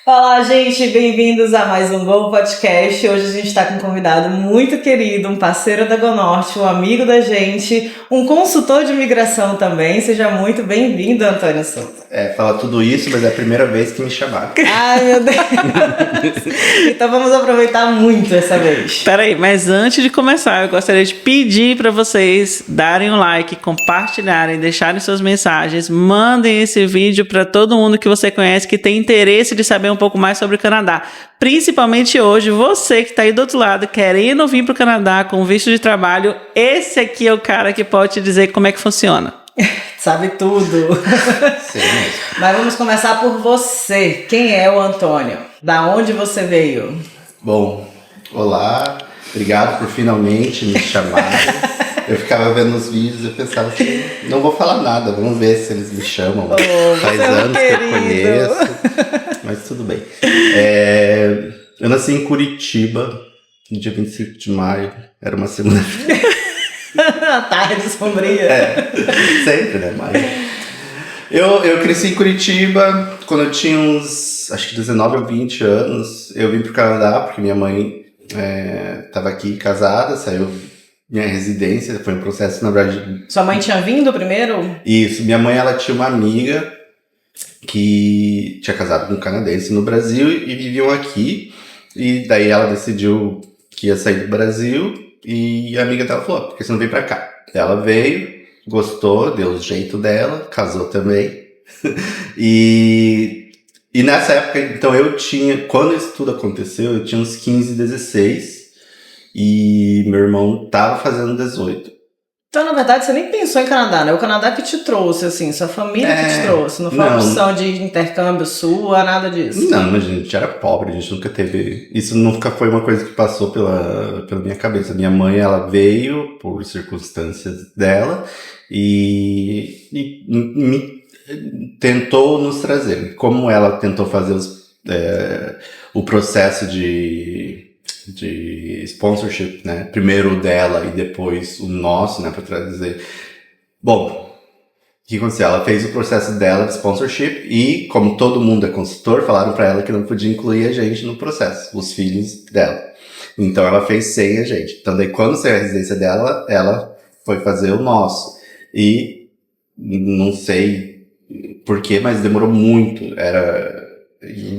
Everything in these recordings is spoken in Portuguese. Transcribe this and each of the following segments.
Olá, gente, bem-vindos a mais um Go Podcast. Hoje a gente está com um convidado muito querido, um parceiro da GoNorte, um amigo da gente, um consultor de imigração também. Seja muito bem-vindo, Antônio Souza. Fala tudo isso, mas é a primeira vez que me chamaram. Ai, meu Deus! Então vamos aproveitar muito essa vez. Peraí, mas antes de começar, eu gostaria de pedir para vocês darem um like, compartilharem, deixarem suas mensagens, mandem esse vídeo para todo mundo que você conhece que tem interesse de saber um pouco mais sobre o Canadá. Principalmente hoje, você que está aí do outro lado, querendo vir para o Canadá com visto de trabalho, esse aqui é o cara que pode te dizer como é que funciona. Sabe tudo. Sim, mesmo. Mas vamos começar por você. Quem é o Antônio? Da onde você veio? Bom, olá, obrigado por finalmente me chamarem. Eu ficava vendo os vídeos e pensava assim, não vou falar nada, vamos ver se eles me chamam. Faz anos que eu conheço, mas tudo bem. Eu nasci em Curitiba, no dia 25 de maio, era uma segunda-feira. Tarde sombria. Sempre, né? Mas eu cresci em Curitiba, quando eu tinha uns, acho que 19 ou 20 anos, eu vim pro Canadá, porque minha mãe estava aqui casada, saiu minha residência, foi um processo, na verdade... Sua mãe tinha vindo primeiro? Isso, minha mãe, ela tinha uma amiga que tinha casado com um canadense no Brasil e viviam aqui, e daí ela decidiu que ia sair do Brasil, e a amiga dela falou, por que você não veio pra cá? Ela veio, gostou, deu o jeito dela, casou também. E nessa época, então quando isso tudo aconteceu, eu tinha uns 15, 16, e meu irmão tava fazendo 18. Então, na verdade, você nem pensou em Canadá, né? O Canadá que te trouxe, assim, sua família que te trouxe. Não foi uma opção de intercâmbio sua, nada disso. Não, mas a gente era pobre, a gente nunca teve... Isso nunca foi uma coisa que passou pela minha cabeça. Minha mãe, ela veio por circunstâncias dela e me tentou nos trazer. Como ela tentou fazer o processo de sponsorship, né? Primeiro o dela e depois o nosso, né? Pra trazer. Bom, o que aconteceu? Ela fez o processo dela de sponsorship e, como todo mundo é consultor, falaram pra ela que não podia incluir a gente no processo, os filhos dela. Então ela fez sem a gente. Então daí quando saiu a residência dela, ela foi fazer o nosso. E não sei porquê, mas demorou muito.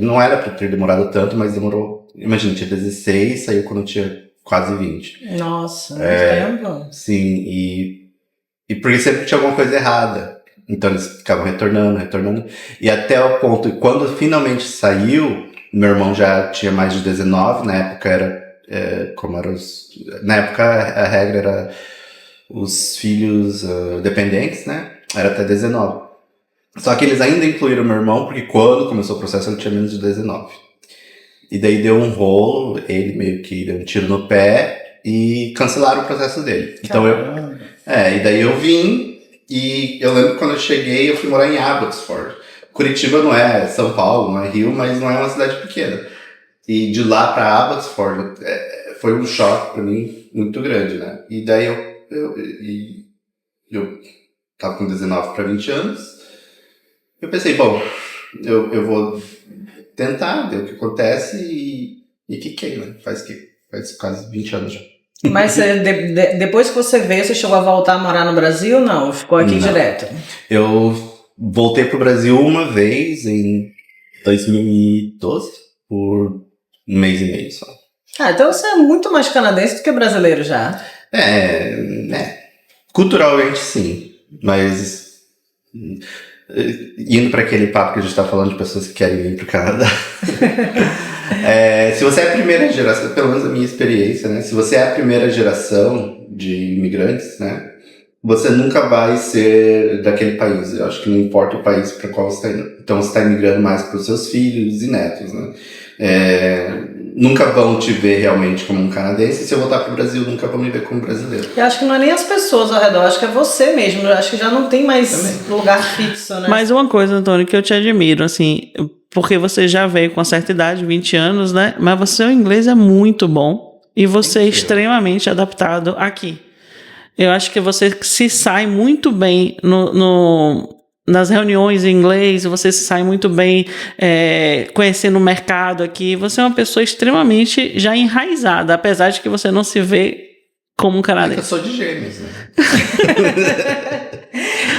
Não era pra ter demorado tanto, mas demorou. Imagina, tinha 16, saiu quando eu tinha quase 20. Nossa, muito tempo. Sim, e porque sempre tinha alguma coisa errada. Então eles ficavam retornando. E até o ponto, quando finalmente saiu, meu irmão já tinha mais de 19, na época na época a regra era os filhos dependentes, né? Era até 19. Só que eles ainda incluíram meu irmão, porque quando começou o processo ele tinha menos de 19. E daí deu um rolo, ele meio que deu um tiro no pé e cancelaram o processo dele. Então e daí eu vim e eu lembro que quando eu cheguei eu fui morar em Abbotsford. Curitiba não é São Paulo, não é Rio, mas não é uma cidade pequena. E de lá pra Abbotsford foi um choque pra mim muito grande, né? E daí eu tava com 19 pra 20 anos. Eu pensei, bom, eu vou tentar ver o que acontece e fiquei, né? Faz quase 20 anos já. Mas depois que você veio, você chegou a voltar a morar no Brasil ou não? Ficou aqui direto? Eu voltei pro Brasil uma vez em 2012, por um mês e meio só. Então você é muito mais canadense do que brasileiro já. Culturalmente sim, mas... Indo para aquele papo que a gente tá falando de pessoas que querem vir pro Canadá. Se você é a primeira geração, pelo menos a minha experiência, né? Se você é a primeira geração de imigrantes, né? Você nunca vai ser daquele país. Eu acho que não importa o país para qual você está indo. Então você está imigrando mais para os seus filhos e netos, né? Nunca vão te ver realmente como um canadense. Se eu voltar pro Brasil, nunca vão me ver como brasileiro. Eu acho que não é nem as pessoas ao redor, acho que é você mesmo. Eu acho que já não tem mais lugar fixo, né? Mas uma coisa, Antônio, que eu te admiro, assim, porque você já veio com certa idade, 20 anos, né? Mas o inglês é muito bom e você é extremamente adaptado aqui. Eu acho que você se sai muito bem nas reuniões em inglês, você se sai muito bem conhecendo o mercado aqui. Você é uma pessoa extremamente já enraizada, apesar de que você não se vê como um canadense. Eu sou de Gêmeos, né?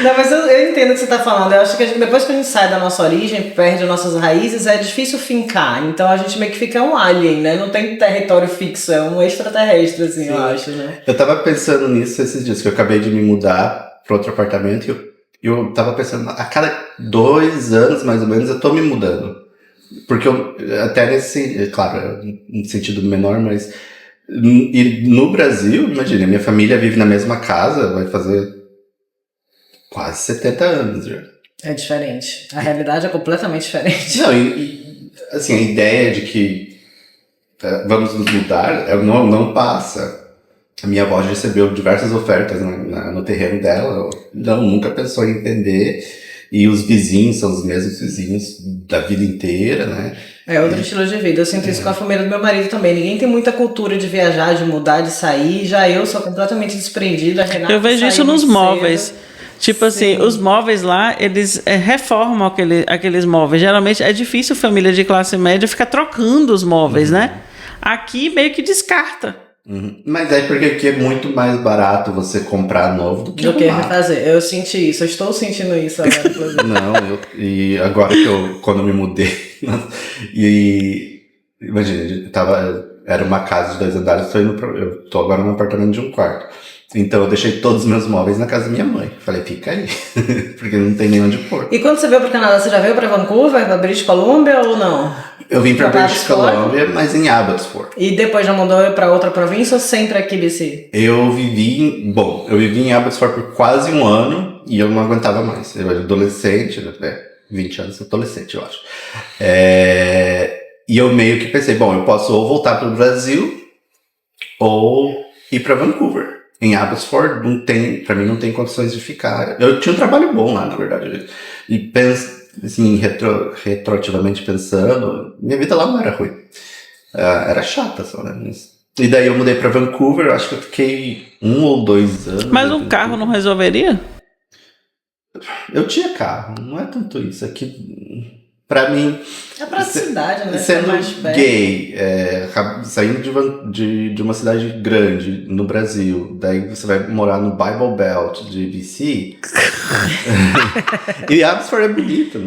Não, mas eu entendo o que você está falando. Eu acho que depois que a gente sai da nossa origem, perde as nossas raízes, é difícil fincar. Então a gente meio que fica um alien, né? Não tem território fixo, é um extraterrestre, assim, Sim. eu acho, né? Eu tava pensando nisso esses dias, que eu acabei de me mudar para outro apartamento e eu tava pensando, a cada 2 anos, mais ou menos, eu tô me mudando. Porque até nesse, claro, em sentido menor, mas e no Brasil, imagina, minha família vive na mesma casa, vai fazer quase 70 anos já. É diferente. A realidade é completamente diferente. Não, assim, a ideia de que vamos nos mudar não passa. A minha avó já recebeu diversas ofertas no terreno dela, nunca pensou em entender. E os vizinhos são os mesmos vizinhos da vida inteira, né? É outro estilo de vida. Eu sinto isso com a família do meu marido também. Ninguém tem muita cultura de viajar, de mudar, de sair. Já eu sou completamente desprendida. Eu vejo isso nos móveis. Tipo assim, os móveis lá, eles reformam aqueles móveis. Geralmente é difícil família de classe média ficar trocando os móveis, né? Aqui meio que descarta. Mas é porque aqui é muito mais barato você comprar novo do que refazer. Eu senti isso, eu estou sentindo isso agora, inclusive. Não, e agora que quando eu me mudei, e imagina, era uma casa de 2 andares, eu tô agora num apartamento de 1 quarto. Então eu deixei todos os meus móveis na casa da minha mãe. Falei, fica aí, porque não tem nem onde pôr. E quando você veio pro Canadá, você já veio pra Vancouver, pra British Columbia ou não? Eu vim pra British Columbia, mas em Abbotsford. E depois já mudou pra outra província ou sempre aqui, BC? Eu vivi em Abbotsford por quase 1 ano e eu não aguentava mais. Eu era adolescente, 20 anos, adolescente, eu acho. E eu meio que pensei, eu posso ou voltar pro Brasil ou ir pra Vancouver. Em Abbotsford, pra mim não tem condições de ficar. Eu tinha um trabalho bom lá, na verdade. E assim, retroativamente pensando, minha vida lá não era ruim. Era chata só, né? E daí eu mudei pra Vancouver, acho que eu fiquei 1 ou 2 anos. Mas um carro não resolveria? Eu tinha carro, não é tanto isso. Aqui, pra mim... É pra cidade, né? Sendo gay, saindo de uma cidade grande no Brasil, daí você vai morar no Bible Belt de BC. E Abbotsford é bonito.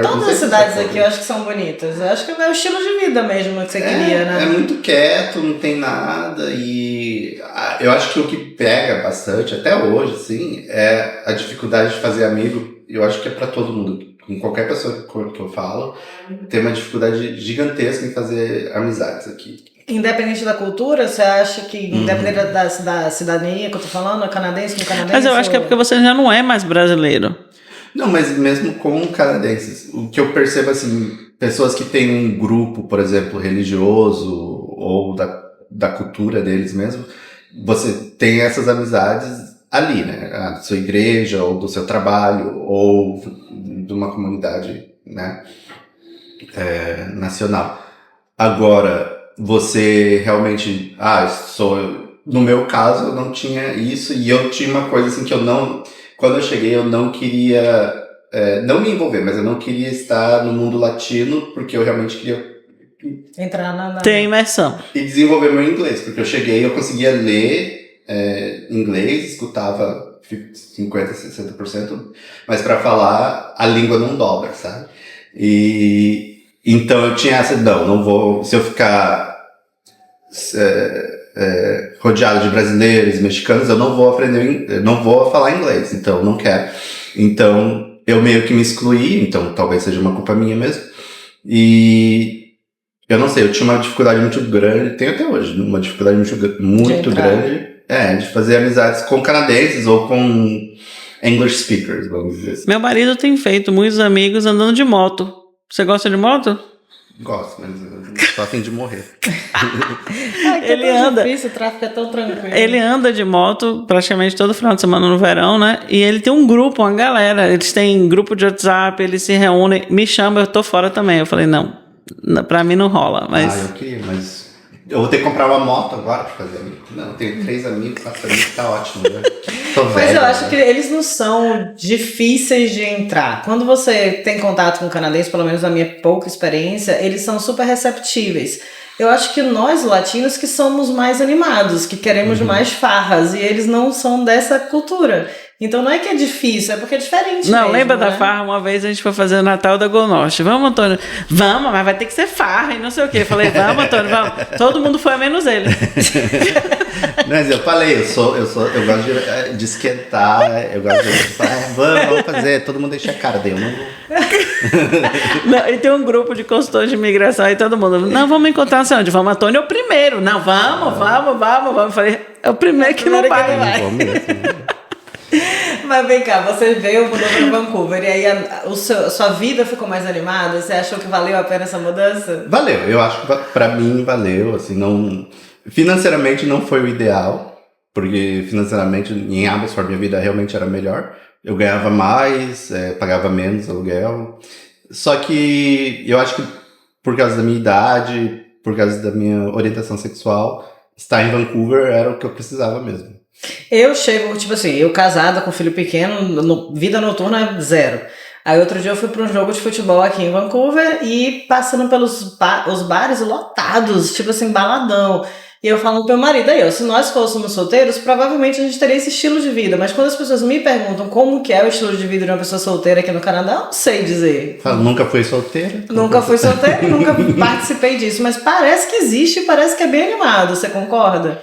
Todas as cidades aqui eu acho que são bonitas. Eu acho que é o estilo de vida mesmo que você queria, né? É muito quieto, não tem nada. E eu acho que o que pega bastante, até hoje, assim, é a dificuldade de fazer amigo. Eu acho que é pra todo mundo. Com qualquer pessoa que eu falo, tem uma dificuldade gigantesca em fazer amizades aqui. Independente da cultura, você acha que, independente da cidadania que eu tô falando, é canadense com canadense? Mas eu acho que é porque você já não é mais brasileiro. Não, mas mesmo com canadenses, o que eu percebo, assim, pessoas que têm um grupo, por exemplo, religioso, ou da cultura deles mesmo, você tem essas amizades ali, né? Da sua igreja, ou do seu trabalho, ou de uma comunidade, né, nacional. Agora, você realmente, no meu caso, eu não tinha isso, e eu tinha uma coisa assim que quando eu cheguei, eu não queria, não me envolver, mas eu não queria estar no mundo latino, porque eu realmente queria entrar na... Tem imersão. E desenvolver meu inglês, porque eu cheguei, eu conseguia ler inglês, escutava 50%, 60%, mas para falar, a língua não dobra, sabe? E então eu tinha essa, não vou, se eu ficar rodeado de brasileiros, mexicanos, eu não vou falar inglês, então não quero. Então eu meio que me excluí, então talvez seja uma culpa minha mesmo. E eu não sei, eu tinha uma dificuldade muito grande, tenho até hoje, uma dificuldade muito grande, de fazer amizades com canadenses ou com English speakers, vamos dizer assim. Meu marido tem feito muitos amigos andando de moto. Você gosta de moto? Gosto, mas só tem de morrer. Ele anda. Difícil, o tráfego é tão tranquilo. Ele anda de moto praticamente todo final de semana no verão, né? E ele tem um grupo, uma galera. Eles têm grupo de WhatsApp, eles se reúnem, me chamam, eu tô fora também. Eu falei, não, pra mim não rola. Mas... eu queria, mas Eu vou ter que comprar uma moto agora pra fazer amigo. Não, eu tenho 3 amigos, 4 amigos, tá ótimo, né? Tô velho. Mas eu acho né? que eles não são difíceis de entrar. Quando você tem contato com canadenses, pelo menos na minha pouca experiência, eles são super receptíveis. Eu acho que nós, latinos, que somos mais animados, que queremos mais farras, e eles não são dessa cultura. Então não é que é difícil, é porque é diferente Não, mesmo, lembra da né? farra? Uma vez a gente foi fazer o Natal da Gol Norte. Vamos, Antônio? Vamos, mas vai ter que ser farra e não sei o quê. Eu falei, vamos, Antônio, vamos. Todo mundo foi, menos ele. Mas eu falei, eu gosto de esquentar, eu gosto de falar, vamos fazer, todo mundo enche a cara, daí eu não vou. Não, e tem um grupo de consultores de imigração e todo mundo, não, vamos encontrar assim, onde? Vamos, Antônio é o primeiro. Não, vamos. Eu falei, é o primeiro que não vai. Não vou mesmo. Mas vem cá, você veio, mudou para Vancouver, e aí sua vida ficou mais animada? Você achou que valeu a pena essa mudança? Valeu, eu acho que pra mim valeu, assim, não... Financeiramente não foi o ideal, porque financeiramente em Abbotsford minha vida realmente era melhor. Eu ganhava mais, pagava menos aluguel. Só que eu acho que por causa da minha idade, por causa da minha orientação sexual, estar em Vancouver era o que eu precisava mesmo. Eu chego, tipo assim, eu casada com filho pequeno, vida noturna zero. Aí outro dia eu fui para um jogo de futebol aqui em Vancouver e passando pelos os bares lotados, tipo assim, baladão. E eu falo pro meu marido, aí, ó, se nós fôssemos solteiros, provavelmente a gente teria esse estilo de vida. Mas quando as pessoas me perguntam como que é o estilo de vida de uma pessoa solteira aqui no Canadá, eu não sei dizer. Falo, nunca fui solteira. Nunca fui solteira, nunca participei disso. Mas parece que existe e parece que é bem animado, você concorda?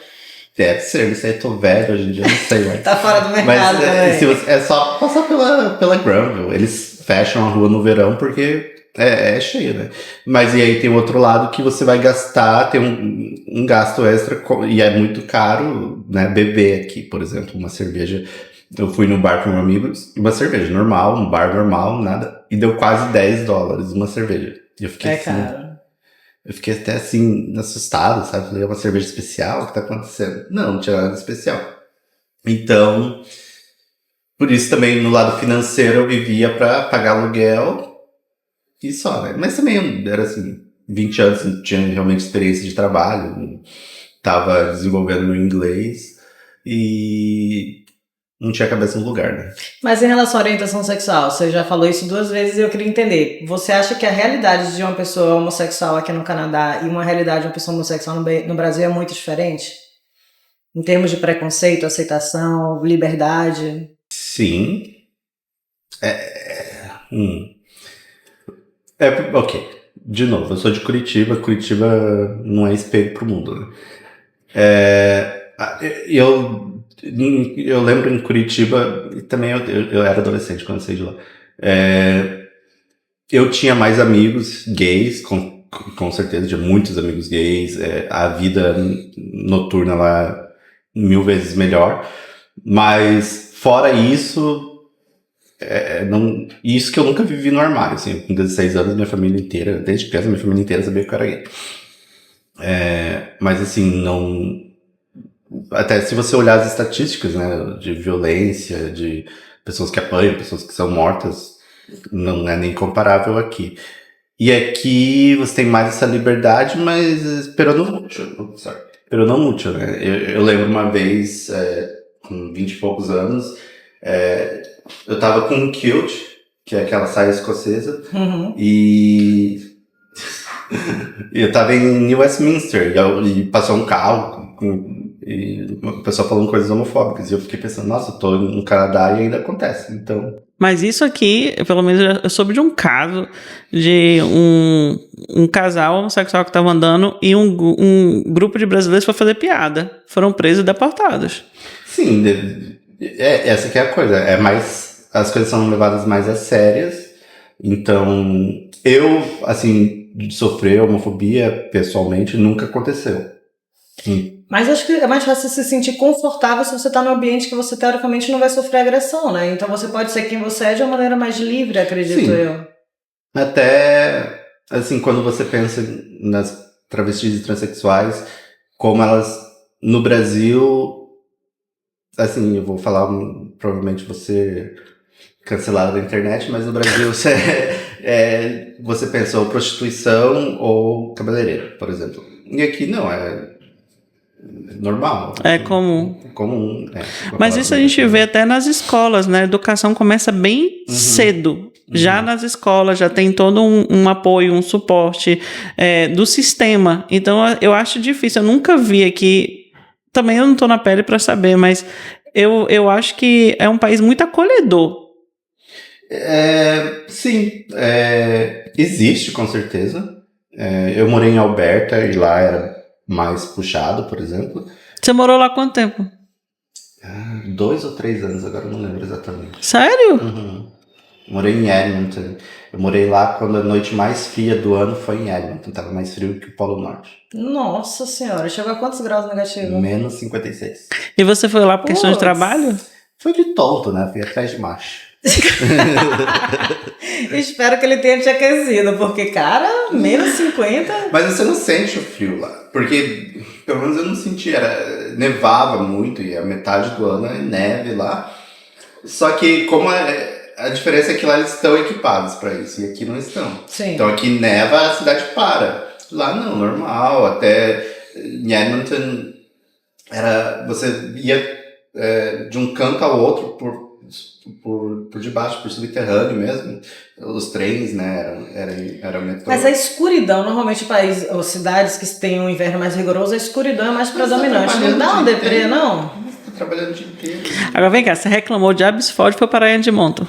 Deve ser, não sei, eu tô velho hoje em dia, não sei. Mas, Tá fora do mercado mas também. é só passar pela Granville. Eles fecham a rua no verão porque é cheio, né? Mas e aí tem o outro lado que você vai gastar, tem um gasto extra e é muito caro, né? Beber aqui, por exemplo, uma cerveja. Eu fui no bar com um amigo, uma cerveja normal, um bar normal, nada. E deu quase $10 uma cerveja. E eu fiquei assim, caro. eu fiquei até assim, assustado, sabe? Falei, é uma cerveja especial? O que tá acontecendo? Não tinha nada especial. Então, por isso também no lado financeiro eu vivia pra pagar aluguel e só, né? Mas também era assim, 20 anos, não tinha realmente experiência de trabalho, tava desenvolvendo meu inglês e não tinha cabeça no lugar, né? Mas em relação à orientação sexual, você já falou isso 2 vezes e eu queria entender. Você acha que a realidade de uma pessoa homossexual aqui no Canadá e uma realidade de uma pessoa homossexual no Brasil é muito diferente? Em termos de preconceito, aceitação, liberdade? Sim. Ok. De novo, eu sou de Curitiba. Curitiba não é espelho pro mundo, né? Eu lembro em Curitiba, e também eu era adolescente quando saí de lá. Eu tinha mais amigos gays, com certeza, tinha muitos amigos gays. A vida noturna lá 1000 vezes melhor. Mas fora isso, isso que eu nunca vivi no armário, assim, com 16 anos, minha família inteira, desde criança, minha família inteira sabia que eu era gay. Mas assim, não... Até se você olhar as estatísticas, né, de violência, de pessoas que apanham, pessoas que são mortas, não é nem comparável aqui. E aqui você tem mais essa liberdade, mas pero não muito, né? Eu lembro uma vez, com 20 e poucos anos, eu tava com um kilt, que é aquela saia escocesa, e eu tava em New Westminster, e passou um carro, e o pessoal falando coisas homofóbicas, e eu fiquei pensando, nossa, eu tô no Canadá e ainda acontece, então... Mas isso aqui, pelo menos eu soube de um caso de um casal homossexual que estava andando e um grupo de brasileiros foi fazer piada. Foram presos e deportados. Sim, essa que é a coisa. As coisas são levadas mais a sérias. Então, eu, assim, de sofrer homofobia pessoalmente nunca aconteceu. Mas acho que é mais fácil se sentir confortável se você tá num ambiente que você teoricamente não vai sofrer agressão, né? Então você pode ser quem você é de uma maneira mais livre, acredito Sim. eu. Até, assim, quando você pensa nas travestis e transexuais, como elas, no Brasil, assim, eu vou falar, provavelmente você cancelado da internet, mas no Brasil você pensa ou prostituição ou cabeleireiro, por exemplo. E aqui não, é normal. É comum. Comum, Mas isso a gente vê até nas escolas, né? A educação começa bem cedo. Já nas escolas, já tem todo um apoio, um suporte do sistema. Então, eu acho difícil. Eu nunca vi aqui... Também eu não estou na pele para saber, mas eu acho que é um país muito acolhedor. Sim, existe com certeza. Eu morei em Alberta e lá era mais puxado, por exemplo. Você morou lá quanto tempo? 2 ou 3 anos, agora eu não lembro exatamente. Sério? Uhum. Morei em Edmonton. Eu morei lá quando a noite mais fria do ano foi em Edmonton. Tava mais frio que o Polo Norte. Nossa senhora, chegou a quantos graus negativos? Menos 56. E você foi lá por questão de Puts. trabalho? Foi de tonto, né? Fui atrás de macho. Espero que ele tenha te aquecido, porque, cara, menos 50. Mas você não sente o frio lá. Porque, pelo menos eu não senti. Nevava muito e a metade do ano é neve lá. Só que, como a diferença é que lá eles estão equipados para isso e aqui não estão. Sim. Então aqui neva, a cidade para. Lá não, normal. Até em Edmonton, você ia de um canto ao outro por debaixo, por subterrâneo mesmo. Os trens, né, era metrô. Mas a escuridão, normalmente ou cidades que têm um inverno mais rigoroso, a escuridão é mais predominante. Não dá um deprê, não? Você tá trabalhando o dia inteiro. Agora vem cá, você reclamou de Abbotsford e foi para Edmonton.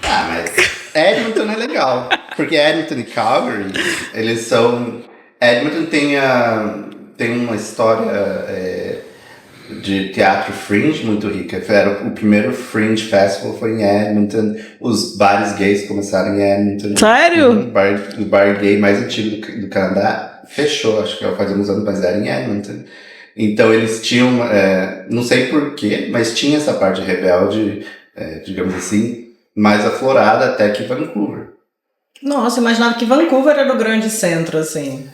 Mas Edmonton é legal. Porque Edmonton e Calgary, eles são... Edmonton tem uma história de teatro fringe muito rica. O primeiro Fringe Festival foi em Edmonton. Os bares gays começaram em Edmonton. Sério? O bar gay mais antigo do Canadá fechou, acho que faz uns anos, mas era em Edmonton. Então eles tinham, não sei porquê, mas tinha essa parte rebelde, digamos assim, mais aflorada até que Vancouver. Nossa, eu imaginava que Vancouver era o grande centro, assim.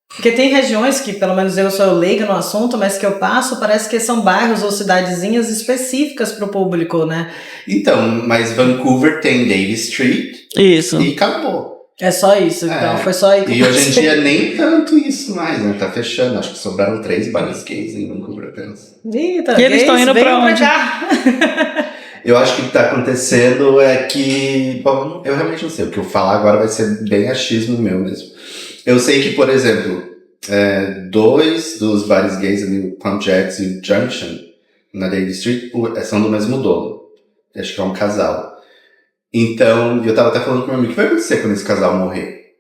Porque tem regiões que, pelo menos eu sou leiga no assunto, mas que eu passo, parece que são bairros ou cidadezinhas específicas para o público, né? Então, mas Vancouver tem Davie Street Isso. e acabou. É só isso, então foi só aí que E hoje em dia nem tanto isso mais, né? Tá fechando. Acho que sobraram 3 bares gays em Vancouver apenas. Eita, E eles estão indo pra onde? Eu acho que o que tá acontecendo é que... Bom, eu realmente não sei. O que eu falar agora vai ser bem achismo meu mesmo. Eu sei que, por exemplo, 2 dos bares gays ali, o Pump Jacks e o Junction, na Davie Street, são do mesmo dono. Acho que é um casal. Então, eu tava até falando com meu amigo, o que vai acontecer quando esse casal morrer?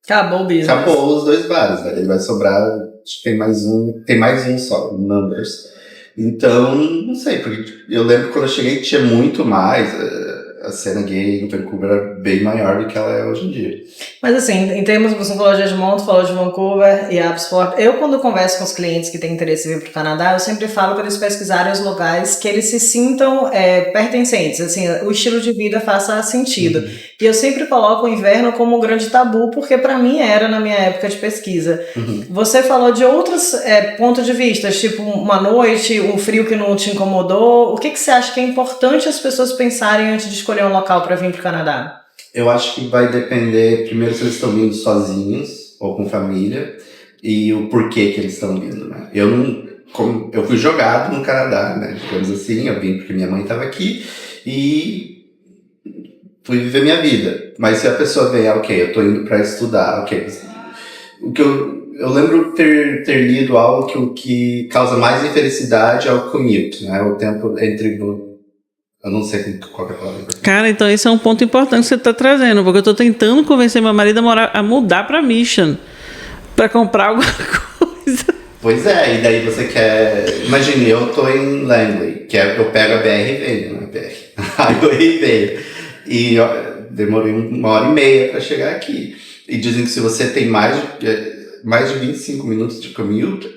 Acabou o business. Acabou os 2 bares, né? Ele vai sobrar, acho que tem mais um só, Numbers. Então, não sei, porque eu lembro que quando eu cheguei tinha muito mais, a cena gay em Vancouver era bem maior do que ela é hoje em dia. Mas assim, em termos, você falou de Edmonton, falou de Vancouver e Abbotsford, eu quando converso com os clientes que têm interesse em vir para o Canadá, eu sempre falo para eles pesquisarem os lugares que eles se sintam pertencentes, assim, o estilo de vida faça sentido. E eu sempre coloco o inverno como um grande tabu, porque para mim era na minha época de pesquisa. Você falou de outros pontos de vista, tipo uma noite, um frio que não te incomodou. O que você acha que é importante as pessoas pensarem antes de escolher um local para vir para o Canadá? Eu acho que vai depender, primeiro, se eles estão vindo sozinhos ou com família e o porquê que eles estão vindo, né? Eu fui jogado no Canadá, né? Digamos assim, eu vim porque minha mãe estava aqui e fui viver minha vida. Mas se a pessoa vem, ok, eu tô indo para estudar, ok. O que eu lembro ter lido algo que o que causa mais infelicidade é o commute, né? O tempo entre... Eu não sei qual é a palavra. Cara, então esse é um ponto importante que você está trazendo, porque eu estou tentando convencer meu marido a mudar para Mission, para comprar alguma coisa. Pois é, e daí você quer... Imagine, eu tô em Langley, que eu pego a BR e venho, não é BR. Highway e venho. E demorei 1h30 para chegar aqui. E dizem que se você tem mais de 25 minutos de commute,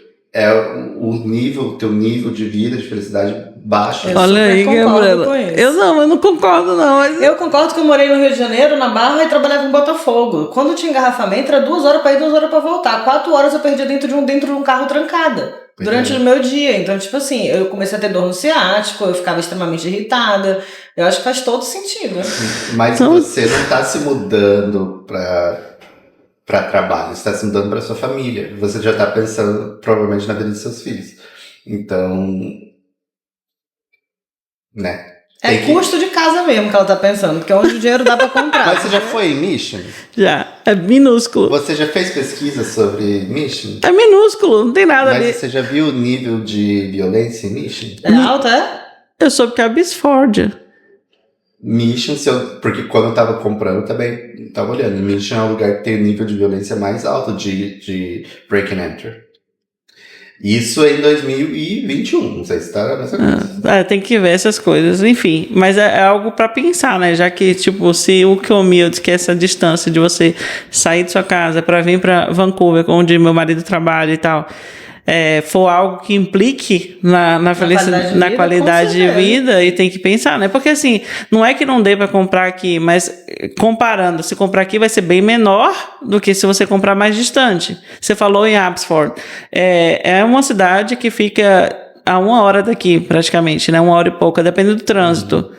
o teu nível de vida, de felicidade baixo. Olha aí, Gabriela. Eu não concordo, não. Mas... Eu concordo que eu morei no Rio de Janeiro, na Barra, e trabalhava em Botafogo. Quando tinha engarrafamento, era 2 horas para ir, 2 horas para voltar. 4 horas eu perdi dentro de um carro trancada. Durante o meu dia. Então, tipo assim, eu comecei a ter dor no ciático, eu ficava extremamente irritada. Eu acho que faz todo sentido. Mas você não tá se mudando pra para trabalho, você está se mudando para sua família. Você já está pensando provavelmente na vida dos seus filhos. Então, né? É custo de casa mesmo que ela tá pensando, porque é onde o dinheiro dá pra comprar. Mas você já foi em Mission? Já. É minúsculo. Você já fez pesquisa sobre Mission? É minúsculo, não tem nada ali. Mas você já viu o nível de violência em Mission? É alto, é? Eu soube que é abisfórdia. Mission, porque quando eu tava comprando, eu também tava olhando. Mission é o lugar que tem o nível de violência mais alto de break and enter. Isso é em 2021, não sei se tá nessa coisa. Tem que ver essas coisas, enfim. Mas é algo pra pensar, né? Já que, tipo, se o Kilmild, que é essa distância de você sair de sua casa pra vir pra Vancouver, onde meu marido trabalha e tal, for algo que implique na qualidade de vida, e tem que pensar, né? Porque assim, não é que não dê para comprar aqui, mas comparando, se comprar aqui vai ser bem menor do que se você comprar mais distante. Você falou em Abbotsford, é uma cidade que fica a 1 hora daqui, praticamente, né? 1 hora e pouca, dependendo do trânsito.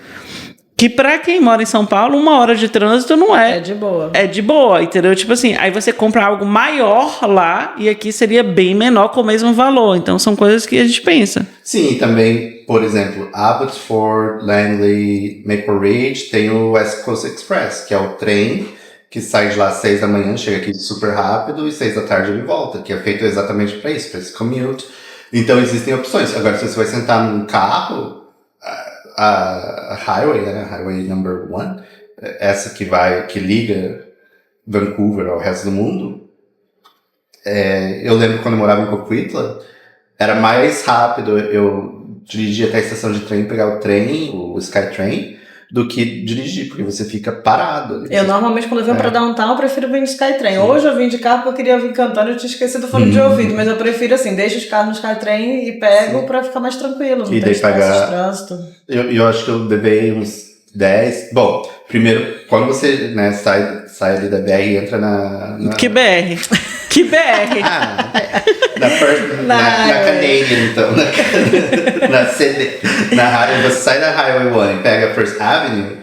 Que pra quem mora em São Paulo, 1 hora de trânsito não é... É de boa. É de boa, entendeu? Tipo assim, aí você compra algo maior lá e aqui seria bem menor com o mesmo valor. Então são coisas que a gente pensa. Sim, também, por exemplo, Abbotsford, Langley, Maple Ridge tem o West Coast Express, que é o trem que sai de lá às 6 da manhã, chega aqui super rápido e 6 da tarde ele volta, que é feito exatamente para isso, para esse commute. Então existem opções. Agora, se você vai sentar num carro... A highway, né? Highway number 1, essa que liga Vancouver ao resto do mundo. Eu lembro quando eu morava em Coquitlam, era mais rápido eu dirigir até a estação de trem, pegar o trem, o Skytrain, do que dirigir, porque você fica parado ali. Eu normalmente quando eu venho pra downtown, eu prefiro vir de Skytrain. Sim. Hoje eu vim de carro porque eu queria vir cantando, eu tinha esquecido o fone de ouvido, mas eu prefiro assim, deixo os carros no Skytrain e pego pra ficar mais tranquilo, não tem estresse de trânsito. Eu acho que eu levei uns 10... Bom, primeiro, quando você sai ali da BR e entra na... Que BR? Que BR? Na Canadian, então. Na Highway, você sai da Highway 1 e pega a First Avenue,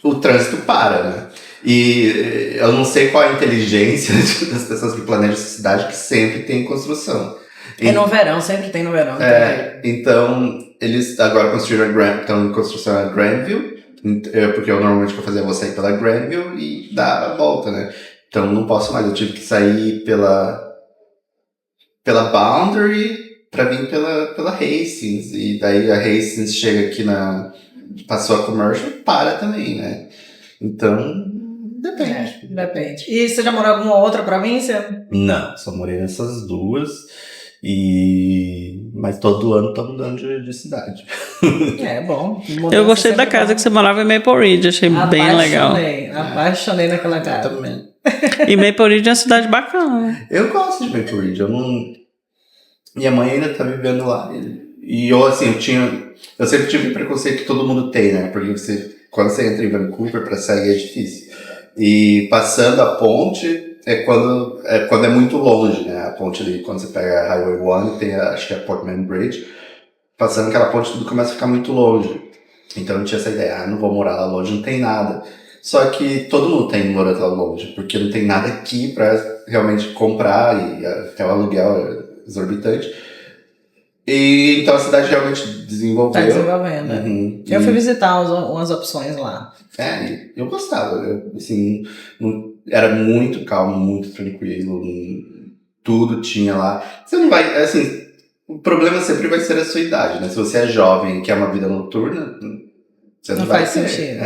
o trânsito para, né? E eu não sei qual a inteligência das pessoas que planejam essa cidade, que sempre tem construção. No verão, sempre tem no verão. Então, eles agora estão em construção a Granville, porque eu normalmente vou fazer, eu vou sair pela Granville e dar a volta, né? Então não posso mais, eu tive que sair pela Boundary pra vir pela Hastings, e daí a Hastings chega aqui passou a Commercial, para também, né? Então, depende. Depende. E você já morou em alguma outra província? Não, só morei nessas duas, mas todo ano tô mudando de cidade. É bom. Eu gostei da casa que você morava em Maple Ridge, achei bem legal. Apaixonei naquela casa. Eu também. E Maple Ridge é uma cidade bacana. Eu gosto de Maple Ridge, minha mãe ainda tá vivendo lá. E eu, assim, eu sempre tive o preconceito que todo mundo tem, né? Porque quando você entra em Vancouver, pra sair é difícil. E passando a ponte quando é muito longe, né? A ponte ali, quando você pega a Highway 1, tem acho que é a Portman Bridge. Passando aquela ponte, tudo começa a ficar muito longe. Então eu tinha essa ideia, não vou morar lá longe, não tem nada. Só que todo mundo tem que morar lá longe, porque não tem nada aqui pra realmente comprar, e até o aluguel é exorbitante. E então a cidade realmente desenvolveu. Tá desenvolvendo. Uhum. Eu fui visitar umas opções lá. Eu gostava. Assim, era muito calmo, muito tranquilo. Tudo tinha lá. Você não vai, assim, o problema sempre vai ser a sua idade, né? Se você é jovem e quer uma vida noturna, você não vai faz ter. sentido.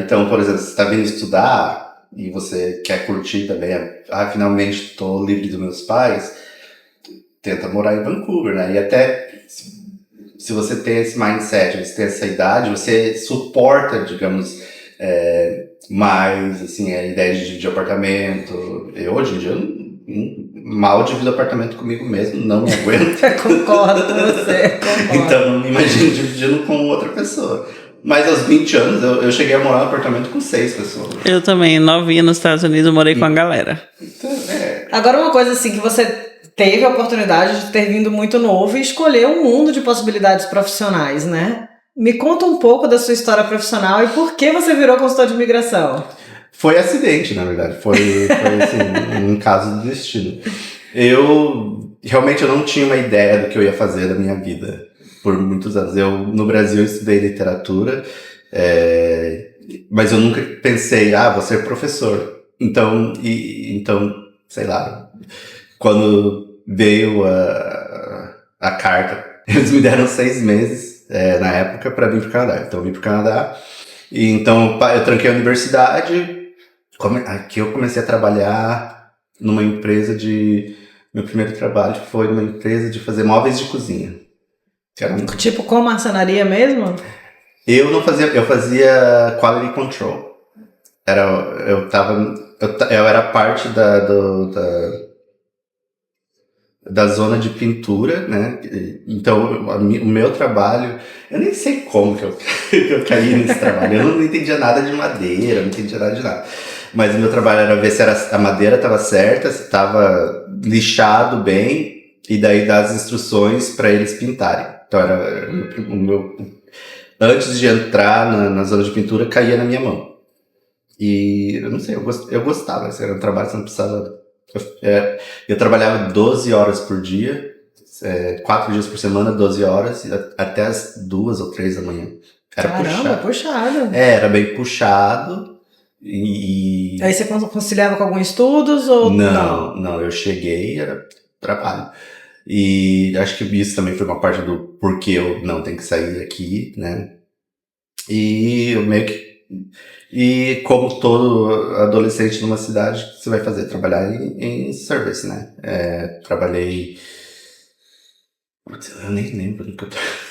Então, por exemplo, você está vindo estudar e você quer curtir também, finalmente estou livre dos meus pais, tenta morar em Vancouver, né? E até se você tem esse mindset, você tem essa idade, você suporta, digamos, mais, assim, a ideia de dividir apartamento. Eu, hoje em dia, mal divido apartamento comigo mesmo, não me aguento. Concordo com você, concordo. Então, não me imagino dividindo com outra pessoa. Mas aos 20 anos, eu cheguei a morar em um apartamento com 6 pessoas. Eu também, novinha nos Estados Unidos, eu morei com a galera. Então, Agora, uma coisa assim, que você teve a oportunidade de ter vindo muito novo e escolher um mundo de possibilidades profissionais, né? Me conta um pouco da sua história profissional e por que você virou consultor de imigração. Foi acidente, na verdade. Foi assim, um caso do destino. Realmente eu não tinha uma ideia do que eu ia fazer da minha vida por muitos anos. No Brasil, eu estudei literatura, mas eu nunca pensei, vou ser professor. Então, sei lá, quando veio a carta, eles me deram 6 meses, na época, para vir para o Canadá. Então, eu vim para o Canadá. E então, eu tranquei a universidade. Aqui eu comecei a trabalhar numa empresa Meu primeiro trabalho foi numa empresa de fazer móveis de cozinha. Tipo com marcenaria mesmo? Eu não fazia... Eu fazia quality control. Eu era parte da zona de pintura, né? Então, o meu trabalho... Eu nem sei como que eu caí nesse trabalho. Eu não entendia nada de madeira, não entendia nada de nada. Mas o meu trabalho era ver se a madeira estava certa, se estava lixado bem, e daí dar as instruções para eles pintarem. Então, era o meu... Antes de entrar na zona de pintura, caía na minha mão. E eu não sei, eu gostava. Esse era um trabalho que você não precisava... Eu trabalhava 12 horas por dia, 4 dias por semana, 12 horas, até as 2 ou 3 da manhã. Era puxado. Era bem puxado. Aí você conciliava com alguns estudos ou não? Não, eu cheguei, era trabalho. E acho que isso também foi uma parte do porquê eu não tenho que sair daqui, né? E eu meio que... E como todo adolescente numa cidade, você vai fazer? Trabalhar em service, né? Trabalhei... Eu nem lembro do que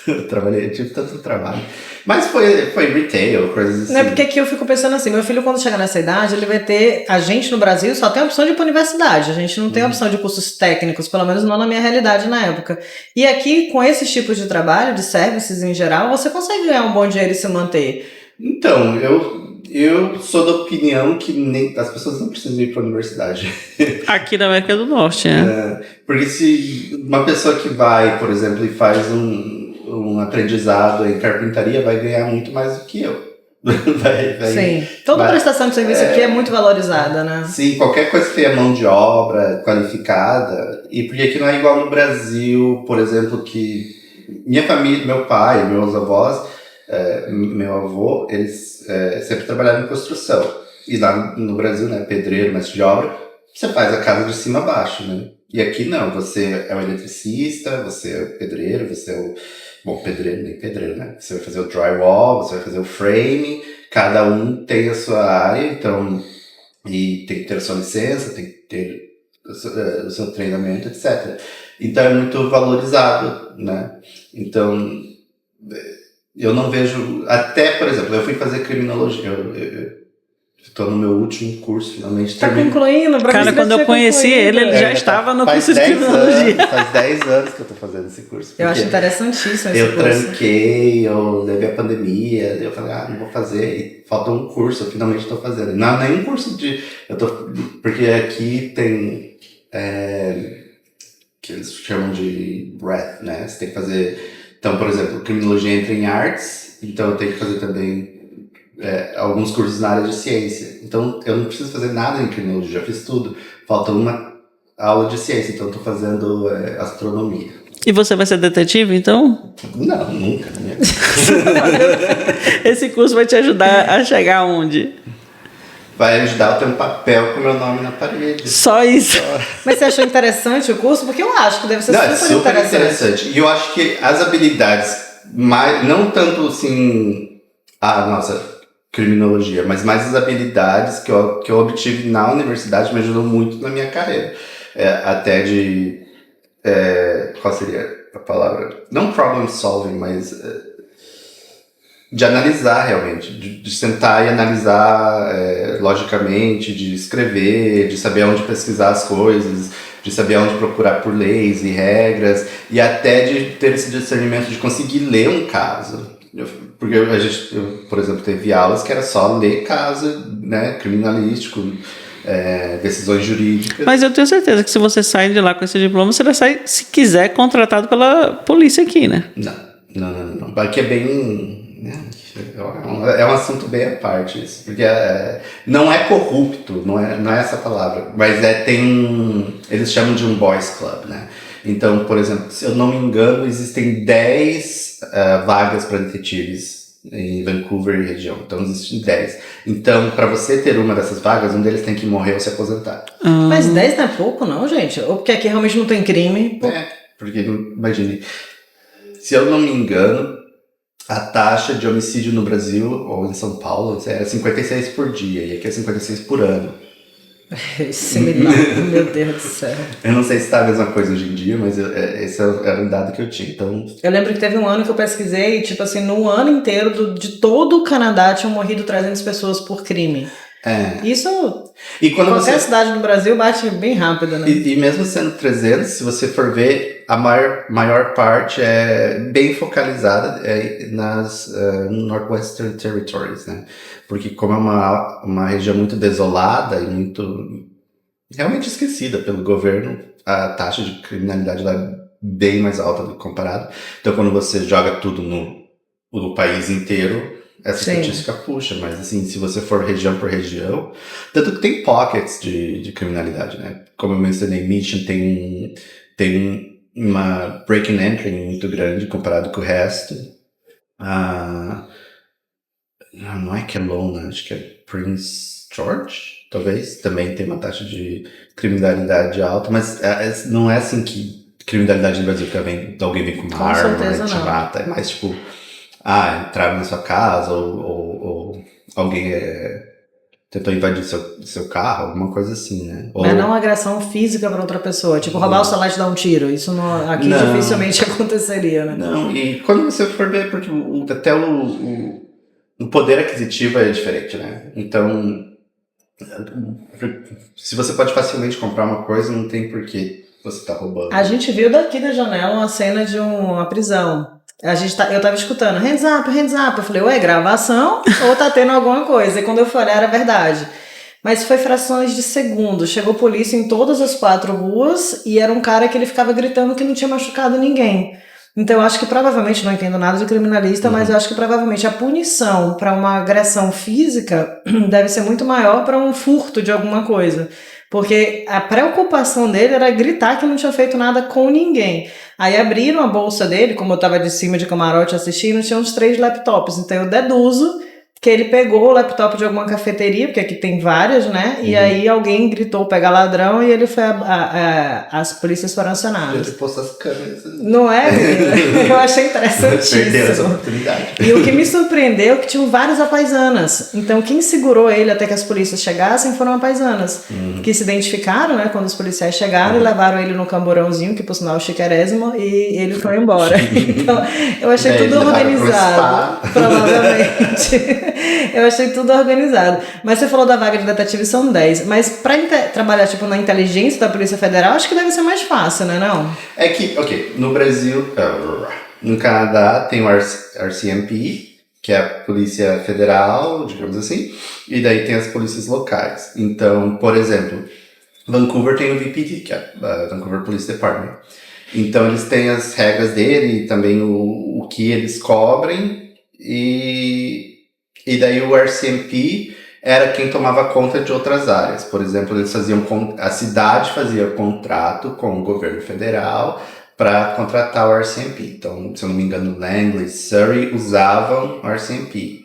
eu trabalhei, eu tive tanto trabalho. Mas foi retail, coisas assim. Não é porque aqui eu fico pensando assim, meu filho quando chegar nessa idade, ele vai ter... A gente no Brasil só tem a opção de ir pra universidade, a gente não tem a opção de cursos técnicos, pelo menos não na minha realidade na época. E aqui, com esses tipos de trabalho, de services em geral, você consegue ganhar um bom dinheiro e se manter. Então, eu sou da opinião que as pessoas não precisam ir para a universidade. Aqui na América do Norte, porque se uma pessoa que vai, por exemplo, e faz um aprendizado em carpintaria, vai ganhar muito mais do que eu. Sim, toda prestação de serviço aqui é muito valorizada, né? Sim, qualquer coisa que tenha mão de obra qualificada, e porque aqui não é igual no Brasil, por exemplo, que minha família, meu pai, meus avós, meu avô, eles sempre trabalharam em construção. E lá no Brasil, né, pedreiro, mestre de obra, você faz a casa de cima a baixo, né? E aqui não, você é um eletricista, você é o pedreiro, você é o... Bom, pedreiro, nem pedreiro, né? Você vai fazer o drywall, você vai fazer o frame, cada um tem a sua área, então... E tem que ter a sua licença, tem que ter o seu treinamento, etc. Então é muito valorizado, né? Então... Eu não vejo... Até, por exemplo, eu fui fazer criminologia. Eu estou no meu último curso, finalmente. Tá concluindo? Cara, quando eu conheci ele já estava no curso de criminologia. Faz 10 anos que eu estou fazendo esse curso. Eu acho interessantíssimo esse curso. Eu tranquei, eu levei a pandemia, eu falei, não vou fazer. E falta um curso, eu finalmente estou fazendo. Não, nenhum curso de... Porque aqui tem... que eles chamam de breadth, né? Você tem que fazer... Então, por exemplo, criminologia entra em artes, então eu tenho que fazer também alguns cursos na área de ciência. Então, eu não preciso fazer nada em criminologia, já fiz tudo. Falta uma aula de ciência, então eu estou fazendo astronomia. E você vai ser detetive, então? Não, nunca. Né? Esse curso vai te ajudar a chegar aonde? Vai ajudar a ter um papel com o meu nome na parede. Só isso. Mas você achou interessante o curso? Porque eu acho que deve ser super interessante. E eu acho que as habilidades, não tanto assim, criminologia, mas mais as habilidades que eu obtive na universidade me ajudam muito na minha carreira. Até de... qual seria a palavra? Não problem solving, mas... de analisar realmente, de sentar e analisar logicamente, de escrever, de saber onde pesquisar as coisas, de saber onde procurar por leis e regras, e até de ter esse discernimento de conseguir ler um caso. Porque a gente, por exemplo, teve aulas que era só ler caso, né, criminalístico, decisões jurídicas. Mas eu tenho certeza que se você sair de lá com esse diploma, você vai sair, se quiser, contratado pela polícia aqui, né? Não. Aqui é bem É um assunto bem à parte isso, porque não é corrupto, não é essa palavra, mas eles chamam de um boys club, né? Então, por exemplo, se eu não me engano, existem 10 vagas para detetives em Vancouver e região, então existem 10. Então, para você ter uma dessas vagas, um deles tem que morrer ou se aposentar. Mas 10 não é pouco não, gente? Ou porque aqui realmente não tem crime? Porque, imagine, se eu não me engano, a taxa de homicídio no Brasil, ou em São Paulo, era 56 por dia, e aqui é 56 por ano. Similar, meu Deus do céu. Eu não sei se está a mesma coisa hoje em dia, mas esse era um dado que eu tinha. Então... Eu lembro que teve um ano que eu pesquisei, e tipo assim, no ano inteiro de todo o Canadá tinham morrido 300 pessoas por crime. Isso, e quando qualquer cidade no Brasil bate bem rápido, né? E mesmo sendo 300, se você for ver, a maior parte é bem focalizada nas Northwestern Territories, né? Porque como é uma região muito desolada e muito realmente esquecida pelo governo, a taxa de criminalidade lá é bem mais alta do que comparado. Então quando você joga tudo no país inteiro, essa estatística puxa, mas assim, se você for região por região, tanto que tem pockets de criminalidade, né? Como eu mencionei, Mission tem uma break and entry muito grande comparado com o resto. Não é Kelowna, acho que é Prince George, talvez, também tem uma taxa de criminalidade alta, mas não é assim que criminalidade no Brasil também, alguém vem com uma arma e te mata, é mais tipo, entraram na sua casa ou alguém tentou invadir seu carro, alguma coisa assim, né? Mas não agressão física para outra pessoa, tipo roubar o celular e te dar um tiro, isso aqui dificilmente aconteceria, né? Não, e quando você for ver, porque até o poder aquisitivo é diferente, né? Então, se você pode facilmente comprar uma coisa, não tem por que você tá roubando. A gente viu daqui da janela uma cena de uma prisão. Eu tava escutando, hands up, hands up. Eu falei, ué, gravação ou tá tendo alguma coisa? E quando eu fui olhar, era verdade. Mas foi frações de segundo. Chegou polícia em todas as 4 ruas e era um cara que ele ficava gritando que não tinha machucado ninguém. Então eu acho que provavelmente, não entendo nada de criminalista, mas eu acho que provavelmente a punição para uma agressão física deve ser muito maior para um furto de alguma coisa. Porque a preocupação dele era gritar que não tinha feito nada com ninguém. Aí abriram a bolsa dele, como eu estava de cima de camarote assistindo, tinha uns 3 laptops. Então eu deduzo que ele pegou o laptop de alguma cafeteria, porque aqui tem várias, né? E aí alguém gritou pegar ladrão e ele foi as polícias foram acionadas. Ele postou as câmeras. Não é? Eu achei interessantíssimo. Perdeu essa oportunidade. E o que me surpreendeu é que tinham vários apaisanas. Então quem segurou ele até que as polícias chegassem foram apaisanas. Que se identificaram, né? Quando os policiais chegaram e levaram ele no camburãozinho, que por sinal é chiquérésimo, e ele foi embora. Então eu achei tudo organizado. Provavelmente. Eu achei tudo organizado. Mas você falou da vaga de detetive, são 10. Mas pra trabalhar tipo na inteligência da Polícia Federal, acho que deve ser mais fácil, né? Não? É que, no Brasil, no Canadá tem o RCMP, que é a Polícia Federal, digamos assim, e daí tem as polícias locais. Então, por exemplo, Vancouver tem o VPD, que é a Vancouver Police Department. Então eles têm as regras dele e também o que eles cobrem e daí o RCMP era quem tomava conta de outras áreas. Por exemplo, a cidade fazia contrato com o governo federal para contratar o RCMP. Então, se eu não me engano, Langley, Surrey usavam o RCMP.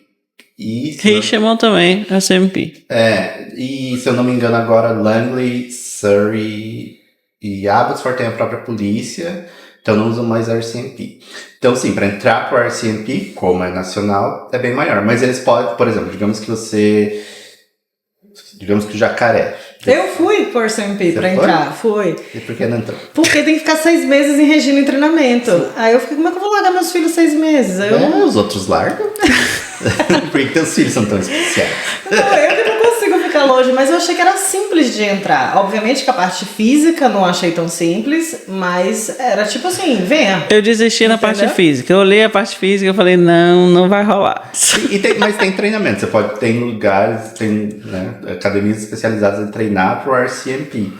Richmond também, RCMP. E se eu não me engano agora, Langley, Surrey e Abbotsford tem a própria polícia. Então não usam mais RCMP. Então sim, para entrar para o RCMP, como é nacional, é bem maior. Mas eles podem, por exemplo, digamos que o Jacaré. Eu fui pro RCMP para entrar, fui. E por que não entrou? Porque tem que ficar 6 meses em regime de treinamento. Sim. Aí eu fiquei, como é que eu vou largar meus filhos 6 meses? Os outros largam. Por que teus filhos são tão especiais? Não, eu que não consigo ficar longe, mas eu achei que era simples de entrar. Obviamente que a parte física não achei tão simples, mas era tipo assim, venha. Eu desisti na parte física. Eu olhei a parte física e falei, não vai rolar. Mas tem treinamento. Você pode ter lugares, tem academias especializadas em treinar pro RCMP.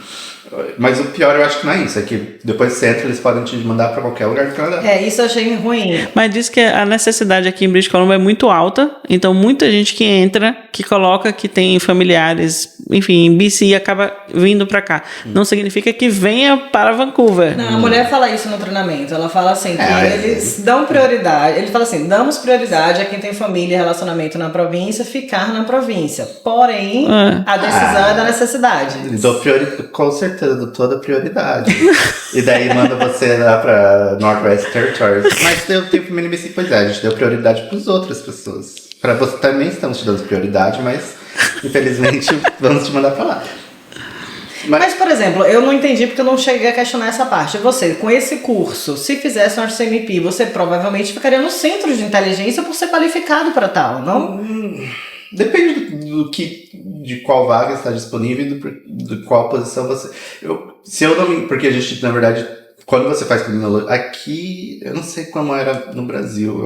Mas o pior eu acho que não é isso, é que depois você entra, eles podem te mandar pra qualquer lugar do Canadá. Isso eu achei ruim. Mas diz que a necessidade aqui em British Columbia é muito alta, então muita gente que entra, que coloca que tem familiares, enfim, em BC, acaba vindo pra cá. Não significa que venha para Vancouver. Não, a mulher fala isso no treinamento. Ela fala assim, que É, eles dão prioridade. Ele fala assim, damos prioridade a quem tem família e relacionamento na província, ficar na província. Porém, a decisão é da necessidade. Com certeza, dou toda prioridade. E daí manda você lá pra Northwest Territories. Mas eu tenho família em BC, pois é, a gente deu prioridade pras outras pessoas. Pra você também estamos te dando prioridade, mas infelizmente vamos te mandar pra lá. Mas, por exemplo, eu não entendi porque eu não cheguei a questionar essa parte. Você, com esse curso, se fizesse um RCMP, você provavelmente ficaria no centro de inteligência por ser qualificado para tal, não? Depende de qual vaga está disponível e de qual posição você... Porque a gente, na verdade, quando você faz criminologia... Aqui, eu não sei como era no Brasil.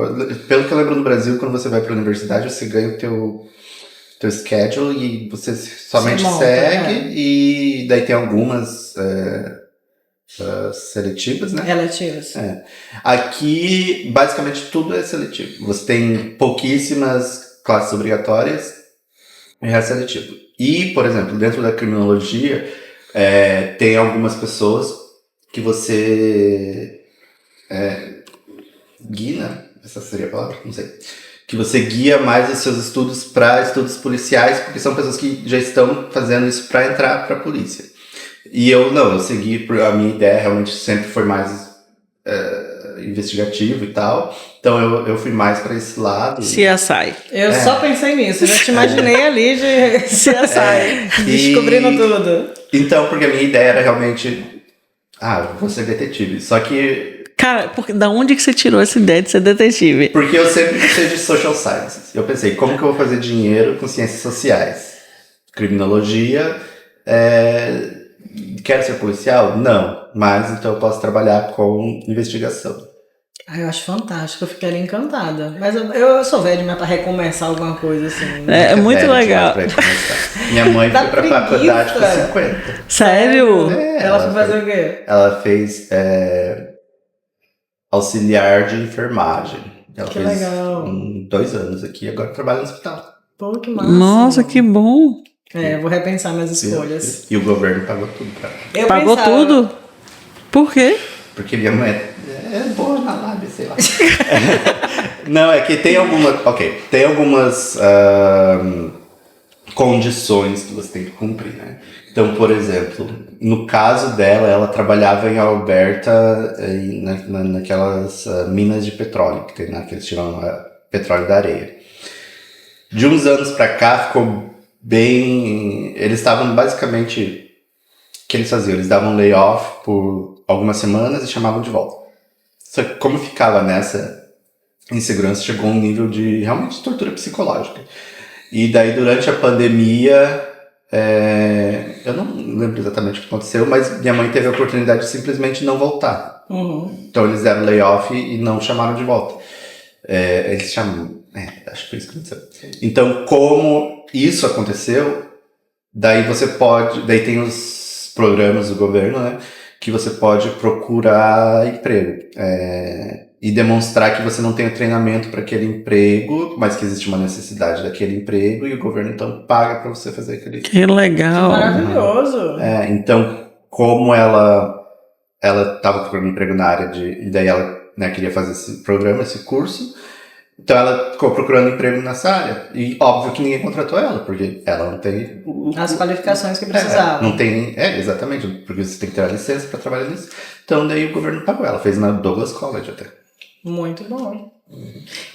Pelo que eu lembro no Brasil, quando você vai para a universidade, você ganha o teu schedule e você somente segue. E daí tem algumas seletivas, né? Relativas. Aqui, basicamente, tudo é seletivo. Você tem pouquíssimas classes obrigatórias e é seletivo. E, por exemplo, dentro da criminologia, tem algumas pessoas que você guia, essa seria a palavra? Não sei. Que você guia mais os seus estudos para estudos policiais, porque são pessoas que já estão fazendo isso para entrar para a polícia. E eu segui, a minha ideia realmente sempre foi mais investigativo e tal. Então eu fui mais para esse lado. CSI. Eu só pensei nisso, já te imaginei ali de CSI, descobrindo tudo. Então, porque a minha ideia era realmente, vou ser detetive. Só que... Cara, da onde que você tirou essa ideia de ser detetive? Porque eu sempre gostei de social sciences. Eu pensei, como que eu vou fazer dinheiro com ciências sociais? Criminologia, quero ser policial? Não. Mas então eu posso trabalhar com investigação. Eu acho fantástico, eu ficaria encantada. Mas eu sou velho, mas pra recomeçar alguma coisa assim. É muito legal. Minha mãe foi pra faculdade com 50. Sério? Ela foi fazer o quê? Ela fez auxiliar de enfermagem. Ela Que fez legal. 2 anos aqui, agora trabalha no hospital. Pô, que massa. Nossa, que bom. Vou repensar minhas escolhas. E o governo pagou tudo pra ela. Pagou tudo? Por quê? Porque minha mãe é boa na lábia, sei lá. Não, é que tem algumas condições que você tem que cumprir, né? Então, por exemplo, no caso dela, ela trabalhava em Alberta, naquelas minas de petróleo, que tem, né, que eles tiram petróleo da areia. De uns anos pra cá, ficou bem... Eles estavam basicamente... O que eles faziam? Eles davam layoff por algumas semanas e chamavam de volta. Só que como ficava nessa insegurança, chegou a um nível de realmente tortura psicológica. E daí durante a pandemia, eu não lembro exatamente o que aconteceu, mas minha mãe teve a oportunidade de simplesmente não voltar. Então eles deram layoff e não chamaram de volta. Eles chamam... acho que foi isso que aconteceu. Então, como isso aconteceu, daí tem os programas do governo, né? Que você pode procurar emprego e demonstrar que você não tem o treinamento para aquele emprego, mas que existe uma necessidade daquele emprego e o governo então paga para você fazer aquele... Que legal. Maravilhoso. Então, como ela estava procurando emprego na área e daí ela, né, queria fazer esse programa, esse curso, então ela ficou procurando emprego nessa área. E óbvio que ninguém contratou ela, porque ela não tem... As qualificações que precisava. Não tem... exatamente, porque você tem que ter a licença para trabalhar nisso. Então daí o governo pagou. Ela fez na Douglas College até. Muito bom.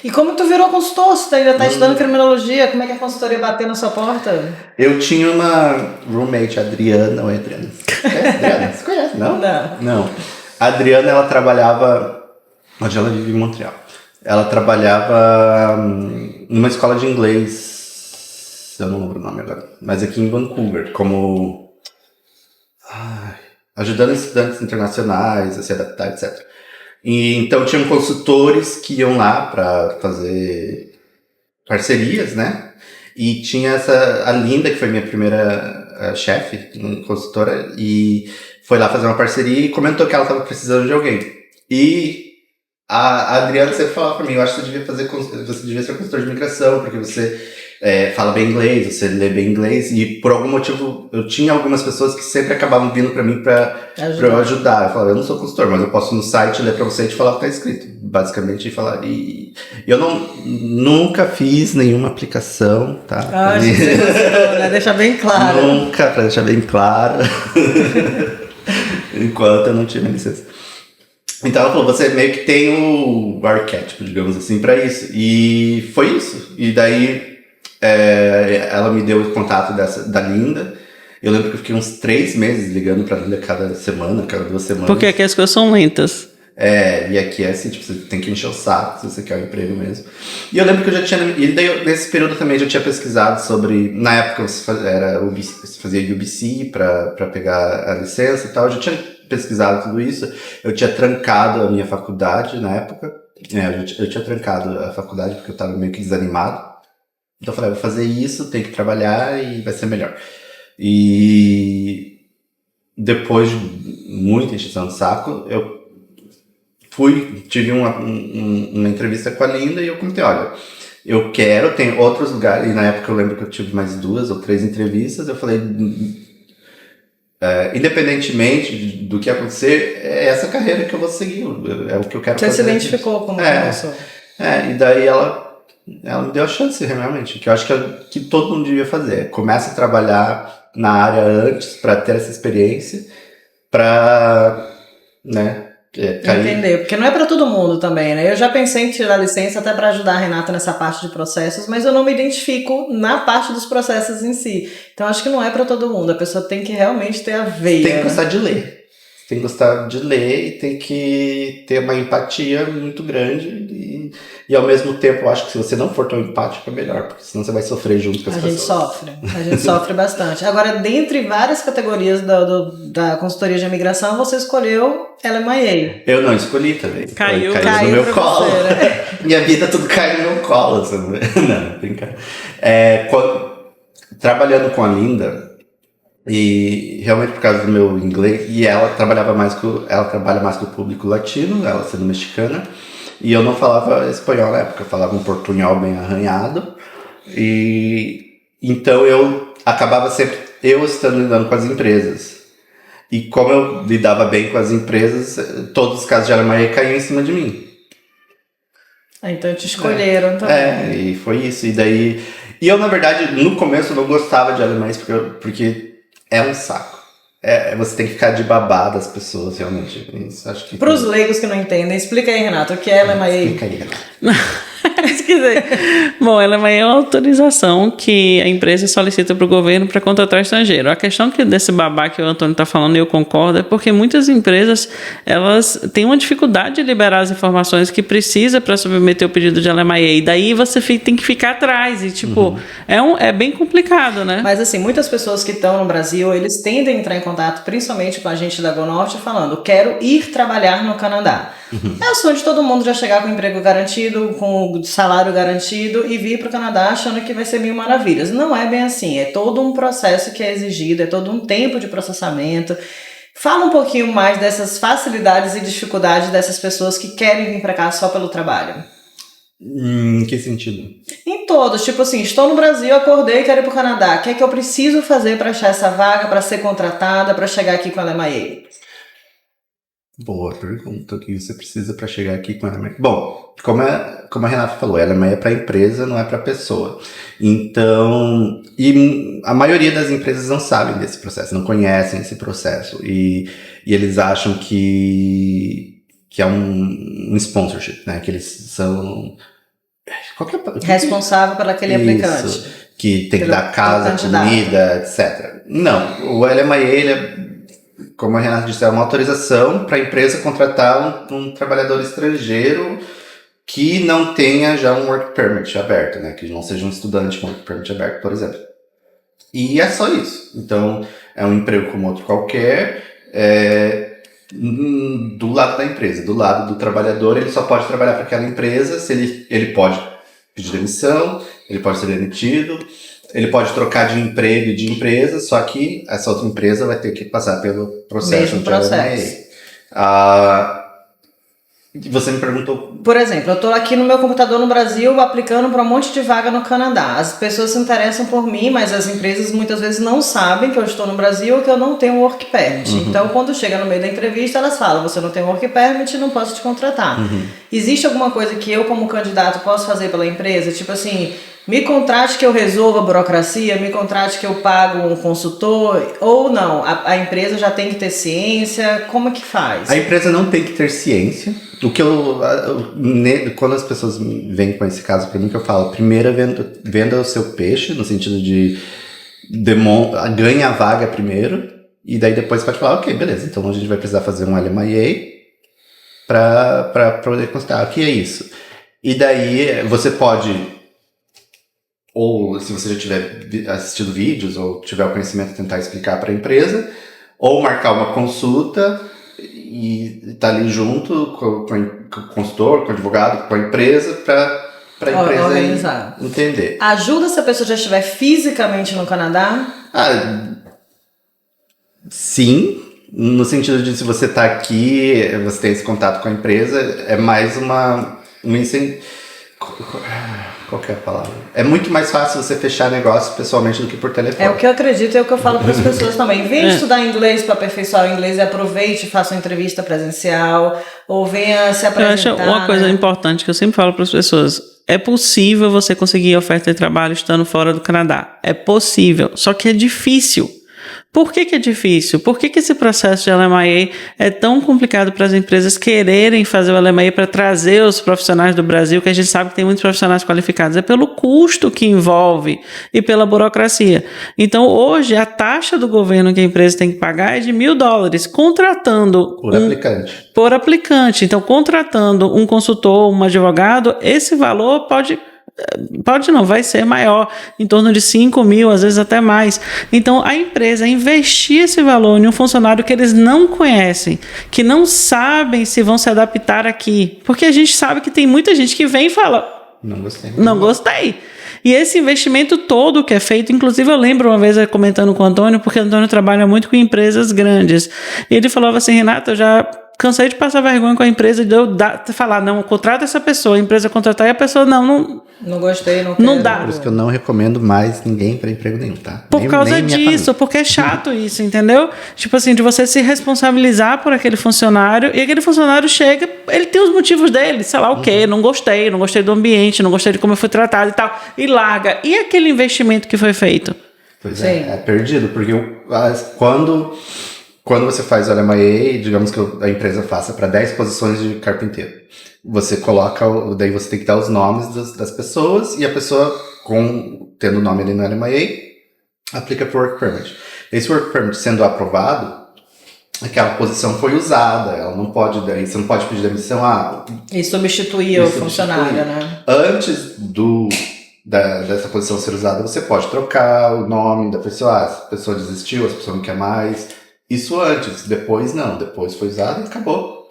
E como tu virou consultor? Você ainda tá estudando criminologia, como é que a consultoria bateu na sua porta? Eu tinha uma roommate, Adriana. Oi, Adriana. Adriana, você conhece, não? Não. A Adriana, ela trabalhava... Hoje ela vive em Montreal. Ela trabalhava numa escola de inglês, eu não lembro o nome agora, mas aqui em Vancouver, como ajudando estudantes internacionais a se adaptar, etc. E então tinham consultores que iam lá para fazer parcerias, né? E tinha a Linda, que foi minha primeira chefe, consultora, e foi lá fazer uma parceria e comentou que ela estava precisando de alguém. E a Adriana sempre falava pra mim, eu acho que você devia ser consultor de imigração, porque você fala bem inglês, você lê bem inglês, e por algum motivo eu tinha algumas pessoas que sempre acabavam vindo pra mim pra eu ajudar. Eu falava, eu não sou consultor, mas eu posso ir no site, ler pra você e te falar o que tá escrito. Basicamente, falar. E eu nunca fiz nenhuma aplicação, tá? Né? Deixa bem claro. Nunca, pra deixar bem claro. Enquanto eu não tive licença. Então ela falou, você meio que tem o arquétipo, digamos assim, pra isso. E foi isso. E daí ela me deu o contato da Linda. Eu lembro que eu fiquei uns 3 meses ligando pra Linda cada semana, cada 2 semanas. Porque aqui as coisas são lentas. E aqui é assim, tipo, você tem que encher o saco se você quer um emprego mesmo. E eu lembro que eu já tinha, e daí nesse período também eu já tinha pesquisado sobre, na época você fazia UBC pra pegar a licença e tal, eu já tinha pesquisado tudo isso, eu tinha trancado a minha faculdade na época, eu tinha trancado a faculdade porque eu tava meio que desanimado, então eu falei, vou fazer isso, tenho que trabalhar e vai ser melhor. E depois de muita encheção de saco, eu tive uma entrevista com a Linda e eu comentei, olha, eu quero, tem outros lugares, e na época eu lembro que eu tive mais 2 ou 3 entrevistas, eu falei, independentemente do que acontecer, é essa carreira que eu vou seguir, é o que eu quero fazer. Você se identificou como professor. E daí ela me deu a chance, realmente, que eu acho que todo mundo devia fazer. Começa a trabalhar na área antes, para ter essa experiência, para, né, entender, porque não é para todo mundo também, né? Eu já pensei em tirar licença até para ajudar a Renata nessa parte de processos, mas eu não me identifico na parte dos processos em si. Então acho que não é para todo mundo. A pessoa tem que realmente ter a veia. Tem que gostar de ler. Tem que gostar de ler e tem que ter uma empatia muito grande e ao mesmo tempo eu acho que se você não for tão empático é melhor, porque senão você vai sofrer junto com as pessoas. A gente sofre bastante. Agora, dentre várias categorias da consultoria de imigração, você escolheu LMIA. Eu não escolhi também. Caiu no meu colo. Você, né? Minha vida tudo caiu no meu colo. Sabe? Não, brincadeira. Trabalhando com a Linda, e realmente por causa do meu inglês, e ela trabalha mais com o público latino, ela sendo mexicana, e eu não falava espanhol na época, eu falava um portunhol bem arranhado, e então eu acabava sempre estando lidando com as empresas. E como eu lidava bem com as empresas, todos os casos de LMIA caíam em cima de mim. Então te escolheram também. E foi isso. E eu, na verdade, no começo não gostava de LMIA porque é um saco. Você tem que ficar de babá das pessoas, realmente. Isso, acho que... Para os leigos que não entendem, explica aí, Renato, o que é LMIA? Explica aí, Renato. Bom, LMIA é uma autorização que a empresa solicita para o governo para contratar estrangeiro. A questão desse babá que o Antônio está falando, e eu concordo, é porque muitas empresas elas têm uma dificuldade de liberar as informações que precisa para submeter o pedido de LMIA. E daí você tem que ficar atrás. E, é bem complicado, né? Mas, assim, muitas pessoas que estão no Brasil, eles tendem a entrar em contato, principalmente com a gente da GoNorte, falando, quero ir trabalhar no Canadá. É o sonho de todo mundo já chegar com emprego garantido, com salário garantido e vir para o Canadá achando que vai ser mil maravilhas. Não é bem assim, é todo um processo que é exigido, é todo um tempo de processamento. Fala um pouquinho mais dessas facilidades e dificuldades dessas pessoas que querem vir para cá só pelo trabalho. Em que sentido? Em todos, tipo assim, estou no Brasil, acordei e quero ir para o Canadá. O que é que eu preciso fazer para achar essa vaga, para ser contratada, para chegar aqui com a LMIA? Boa pergunta. O que você precisa para chegar aqui com a LMIA? Bom, como a Renata falou, a LMIA é para empresa, não é para pessoa. Então, e a maioria das empresas não sabem desse processo, não conhecem esse processo. E eles acham que é um sponsorship, né? Que eles são... Responsável por aquele aplicante. Que tem que dar casa, comida, etc. Não, o LMIA, ele como a Renata disse, é uma autorização para a empresa contratar um trabalhador estrangeiro que não tenha já um work permit aberto, né? Que não seja um estudante com work permit aberto, por exemplo. E é só isso. Então, é um emprego como outro qualquer, do lado da empresa, do lado do trabalhador, ele só pode trabalhar para aquela empresa se ele pode pedir demissão, ele pode ser demitido, Ele pode trocar de emprego e de empresa, só que essa outra empresa vai ter que passar pelo processo Mesmo de processo. LMA. Você me perguntou... Por exemplo, eu estou aqui no meu computador no Brasil aplicando para um monte de vaga no Canadá. As pessoas se interessam por mim, mas as empresas muitas vezes não sabem que eu estou no Brasil ou que eu não tenho work permit. Então, quando chega no meio da entrevista, elas falam, você não tem work permit, não posso te contratar. Existe alguma coisa que eu, como candidato, posso fazer pela empresa? Tipo assim, me contrate que eu resolva a burocracia, me contrate que eu pago um consultor, ou não? A empresa já tem que ter ciência? Como é que faz? A empresa não tem que ter ciência. O que quando as pessoas vêm com esse caso para mim, que eu falo, primeiro venda o seu peixe, no sentido de ganha a vaga primeiro, e daí depois pode falar, ok, beleza, então a gente vai precisar fazer um LMIA para poder considerar o que é isso. E daí você pode, ou se você já tiver assistido vídeos ou tiver o conhecimento, tentar explicar para a empresa, ou marcar uma consulta e tá ali junto com o consultor, com o advogado, com a empresa, para a empresa organizar. Entender. Ajuda se a pessoa já estiver fisicamente no Canadá? Sim, no sentido de se você está aqui, você tem esse contato com a empresa, é mais um incentivo. Qual que é a palavra? É muito mais fácil você fechar negócio pessoalmente do que por telefone. É o que eu acredito e é o que eu falo para as pessoas também. Venha estudar inglês para aperfeiçoar o inglês e aproveite, faça uma entrevista presencial ou venha se apresentar. Eu acho uma coisa importante que eu sempre falo para as pessoas. É possível você conseguir oferta de trabalho estando fora do Canadá. É possível, só que é difícil. Por que é difícil? Por que esse processo de LMIA é tão complicado para as empresas quererem fazer o LMIA para trazer os profissionais do Brasil, que a gente sabe que tem muitos profissionais qualificados? É pelo custo que envolve e pela burocracia. Então, hoje, a taxa do governo que a empresa tem que pagar é de $1.000, contratando... Por aplicante. Então, contratando um consultor, um advogado, esse valor vai ser maior, em torno de 5 mil, às vezes até mais. Então, a empresa investir esse valor em um funcionário que eles não conhecem, que não sabem se vão se adaptar aqui. Porque a gente sabe que tem muita gente que vem e fala, não gostei. E esse investimento todo que é feito, inclusive eu lembro uma vez comentando com o Antônio, porque o Antônio trabalha muito com empresas grandes, e ele falava assim, Renata, eu já cansei de passar vergonha com a empresa, de eu falar, não, contrata essa pessoa, a empresa contratar e a pessoa não gostei, não quero. Não dá. Por isso que eu não recomendo mais ninguém para emprego nenhum, tá? Por causa disso, porque é chato isso, entendeu? Tipo assim, de você se responsabilizar por aquele funcionário, e aquele funcionário chega, ele tem os motivos dele, sei lá o quê, não gostei do ambiente, não gostei de como eu fui tratado e tal, e larga. E aquele investimento que foi feito? Pois é perdido, porque quando você faz o LMIA, digamos que a empresa faça para 10 posições de carpinteiro, você coloca, daí você tem que dar os nomes das pessoas, e a pessoa, tendo o nome ali no LMIA, aplica para o Work Permit. Esse Work Permit sendo aprovado, aquela posição foi usada, ela não pode, daí você não pode pedir demissão. E substituir o funcionário, né? Antes dessa posição ser usada, você pode trocar o nome da pessoa, a pessoa desistiu, a pessoa não quer mais. Isso antes, depois não. Depois foi usado e acabou.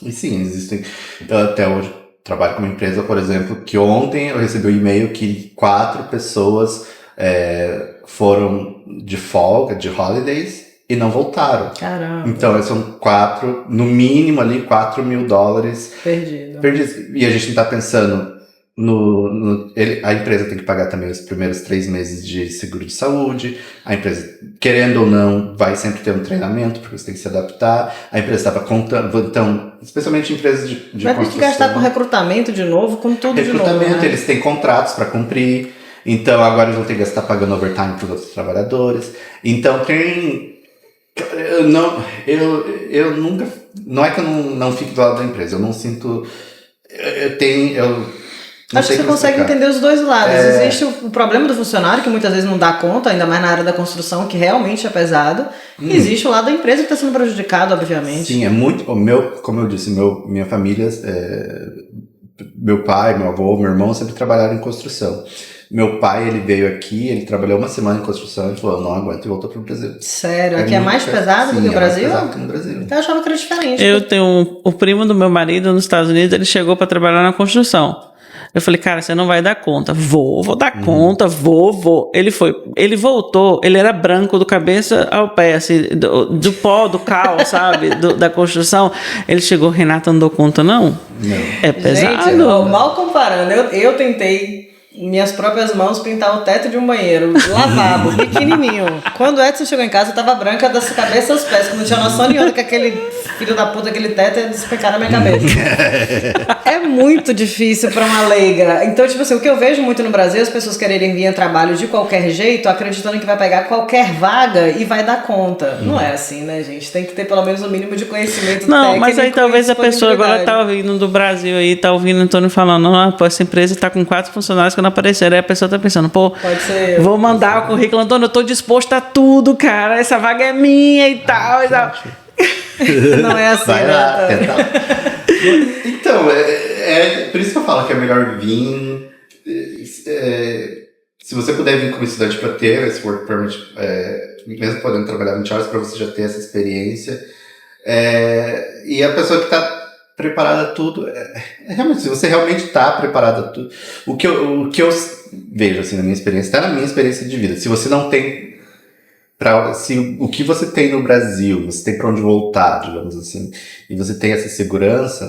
E sim, existem... Eu até hoje trabalho com uma empresa, por exemplo, que ontem eu recebi um e-mail que 4 pessoas foram de folga, de holidays, e não voltaram. Caramba. Então, são 4, no mínimo ali, $4 mil perdidos. E a gente não tá pensando... a empresa tem que pagar também os primeiros 3 meses de seguro de saúde. A empresa, querendo ou não, vai sempre ter um treinamento, porque você tem que se adaptar. A empresa estava contando, então, especialmente empresas de vai ter que gastar com recrutamento de novo, com tudo de novo, né? Eles têm contratos para cumprir, então agora eles vão ter que gastar pagando overtime para os outros trabalhadores. Então eu nunca, não é que eu não fico do lado da empresa, eu não sinto, acho que você consegue entender os dois lados. Existe o problema do funcionário, que muitas vezes não dá conta, ainda mais na área da construção, que realmente é pesado. E existe o lado da empresa que está sendo prejudicado, obviamente. Sim, é muito... como eu disse, minha família, meu pai, meu avô, meu irmão sempre trabalharam em construção. Meu pai, ele veio aqui, ele trabalhou uma semana em construção e falou, não aguento, e voltou para o Brasil. Sério? Aqui é mais pesado do que o Brasil? Mais pesado que no Brasil. Então eu achava que era diferente. Eu tenho o primo do meu marido nos Estados Unidos, ele chegou para trabalhar na construção. Eu falei, cara, você não vai dar conta. Vou dar conta, vou. Ele voltou, ele era branco do cabeça ao pé, assim, do pó, do cal, sabe? Da construção. Ele chegou, Renata, não dou conta, não? Não. É pesado. Gente, mal comparando, eu tentei minhas próprias mãos pintar o teto de um banheiro, lavabo, pequenininho. Quando o Edson chegou em casa, eu tava branca das cabeça aos pés, que não tinha noção nenhuma que aquele filho da puta, aquele teto ia despencar na minha cabeça. É muito difícil pra uma leiga. Então, tipo assim, o que eu vejo muito no Brasil é as pessoas quererem vir a trabalho de qualquer jeito, acreditando que vai pegar qualquer vaga e vai dar conta. Não é assim, né, gente? Tem que ter pelo menos o mínimo de conhecimento Não, técnico. mas aí talvez a pessoa agora disponibilidade. tá ouvindo do Brasil aí, tá ouvindo o Antônio falando, não, pô, essa empresa tá com 4 funcionários que não apareceram. Aí a pessoa tá pensando, pô, Pode ser eu. vou mandar o currículo, Antônio, eu tô disposto a tudo, cara, essa vaga é minha e tal, e tal. Não é assim, Vai né? lá, Antônio? tentar. Então, por isso que eu falo que é melhor vir. Se você puder vir como estudante para ter esse work permit, mesmo podendo trabalhar 20 horas, para você já ter essa experiência. E a pessoa que está preparada a tudo, realmente, se você realmente está preparada a tudo, o que eu vejo assim, na minha experiência, até na minha experiência de vida, se você não tem se o que você tem no Brasil, você tem para onde voltar, digamos assim, e você tem essa segurança,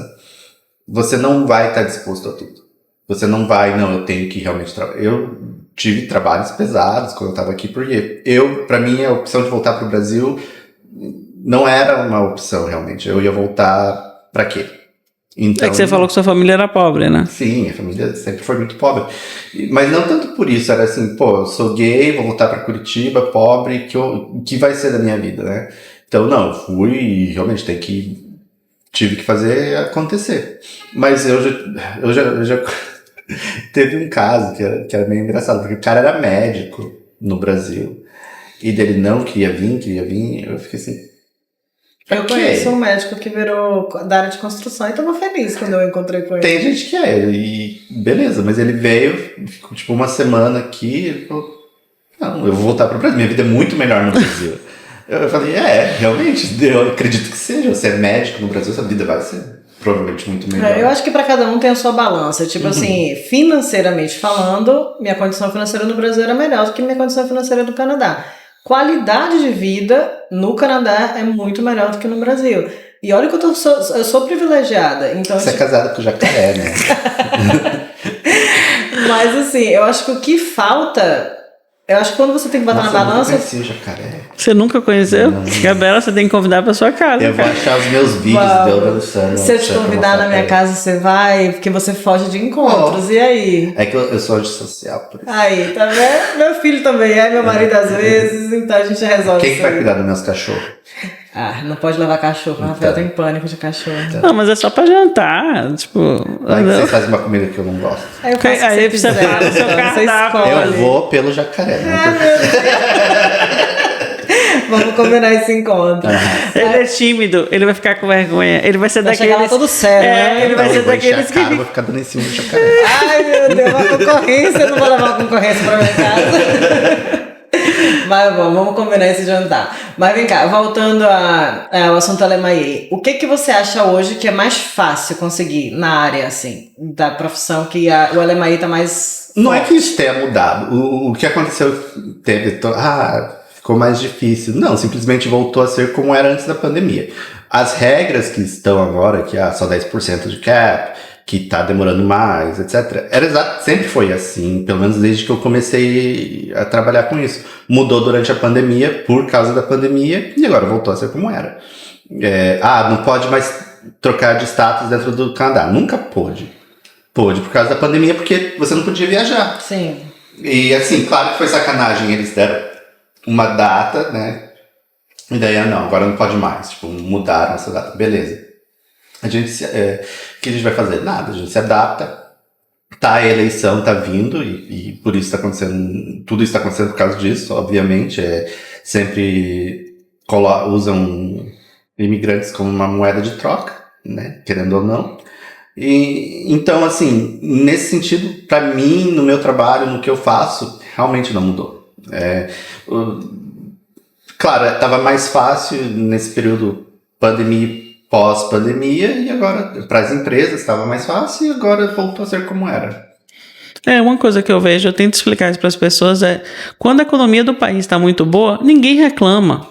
você não vai estar disposto a tudo. Você não vai, não, eu tenho que realmente trabalhar. Eu tive trabalhos pesados quando eu estava aqui, porque para mim, a opção de voltar para o Brasil não era uma opção, realmente. Eu ia voltar para quê? Então, É que você falou que sua família era pobre, né? Sim, a família sempre foi muito pobre. Mas não tanto por isso, era assim, pô, eu sou gay, vou voltar para Curitiba, pobre, que vai ser da minha vida, né? Então, não, eu fui e realmente tive que fazer acontecer. Mas eu já teve um caso que era meio engraçado, porque o cara era médico no Brasil, e dele não queria vir, eu fiquei assim... Eu conheço um médico que virou da área de construção e tava feliz quando eu encontrei com ele. Tem gente que e beleza, mas ele veio, ficou tipo uma semana aqui, ele falou, não, eu vou voltar para o Brasil, minha vida é muito melhor no Brasil. Eu falei, realmente, eu acredito que seja, você é médico no Brasil, sua vida vai ser provavelmente muito melhor. Eu acho que para cada um tem a sua balança, tipo assim, financeiramente falando, minha condição financeira no Brasil era melhor do que minha condição financeira no Canadá. Qualidade de vida no Canadá é muito melhor do que no Brasil. E olha que eu sou privilegiada. Então, você é casada com o jacaré, né? Mas assim, eu acho que o que falta... Eu acho que quando você tem que botar na balança... Eu não conheci o jacaré. Você nunca conheceu? Não. Gabriela, você tem que convidar pra sua casa. Eu vou achar os meus vídeos de eu dançando. Se eu te convidar na minha casa, você vai, porque você foge de encontros. E aí? É que eu sou antissocial, por isso. Aí, tá vendo? Meu filho também é, meu marido às vezes, então a gente resolve Quem isso que vai aí. cuidar dos meus cachorros? Ah, não pode levar cachorro. O Rafael tem pânico de cachorro. Não, mas é só pra jantar. Tipo. Vai que você faz uma comida que eu não gosto. Aí eu faço o que Aí você quiser, fala o seu então, você cardápio. escolhe. Eu vou pelo jacaré, Vamos combinar esse encontro. Ele é tímido, ele vai ficar com vergonha. Ele vai ser Vai chegar lá daqueles. todo sério, né? Ele vai ser daqueles cara, que. vou ficar dando em cima do jacaré. Ai, meu Deus, uma concorrência. Eu não vou levar uma concorrência pra minha casa. Mas bom, vamos combinar esse jantar. Mas vem cá, voltando ao assunto LMIA. O que você acha hoje que é mais fácil conseguir na área, assim, da profissão que o LMIA tá mais... Não é que isso tenha mudado. O que aconteceu ficou mais difícil. Não, simplesmente voltou a ser como era antes da pandemia. As regras que estão agora, que só 10% de cap, que tá demorando mais, etc. Sempre foi assim, pelo menos desde que eu comecei a trabalhar com isso. Mudou durante a pandemia, por causa da pandemia, e agora voltou a ser como era. Não pode mais trocar de status dentro do Canadá. Nunca pôde. Pôde por causa da pandemia, porque você não podia viajar. Sim. E assim, claro que foi sacanagem, eles deram uma data, né? E daí, agora não pode mais. Tipo, mudaram essa data, beleza. O que a gente vai fazer? Nada, a gente se adapta. A eleição tá vindo e por isso tá acontecendo, tudo isso tá acontecendo por causa disso, obviamente. Sempre usam imigrantes como uma moeda de troca, né? Querendo ou não. E então, assim, nesse sentido, para mim, no meu trabalho, no que eu faço, realmente não mudou. Claro, estava mais fácil nesse período pandemia, pós-pandemia, e agora para as empresas estava mais fácil e agora voltou a ser como era. Uma coisa que eu vejo, eu tento explicar isso para as pessoas, quando a economia do país está muito boa, ninguém reclama.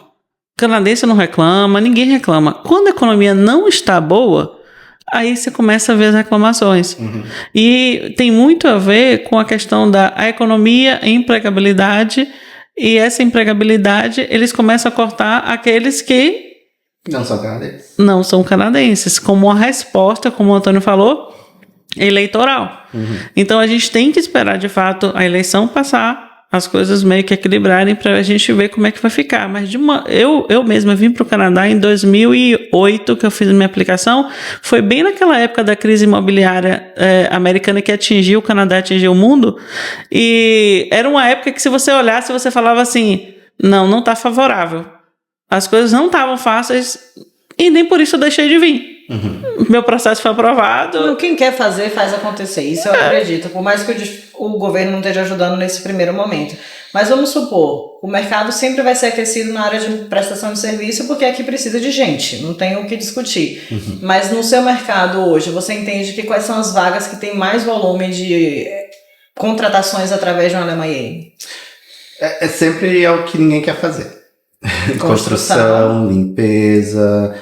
O canadense não reclama, ninguém reclama. Quando a economia não está boa, aí você começa a ver as reclamações. E tem muito a ver com a questão da economia, a empregabilidade, e essa empregabilidade, eles começam a cortar aqueles que Não são canadenses. não são canadenses, como uma resposta, como o Antônio falou, eleitoral. Então a gente tem que esperar de fato a eleição passar, as coisas meio que equilibrarem para a gente ver como é que vai ficar. Mas eu mesma vim para o Canadá em 2008, que eu fiz a minha aplicação. Foi bem naquela época da crise imobiliária americana que atingiu o Canadá, atingiu o mundo. E era uma época que, se você olhasse, você falava assim: não está favorável. As coisas não estavam fáceis e nem por isso eu deixei de vir. Meu processo foi aprovado. Não, quem quer fazer, faz acontecer. Isso eu acredito. Por mais que o governo não esteja ajudando nesse primeiro momento. Mas vamos supor, o mercado sempre vai ser aquecido na área de prestação de serviço, porque aqui precisa de gente. Não tem o que discutir. Mas no seu mercado hoje, você entende que quais são as vagas que tem mais volume de contratações através de um LMIA? Sempre o que ninguém quer fazer. Construção, limpeza,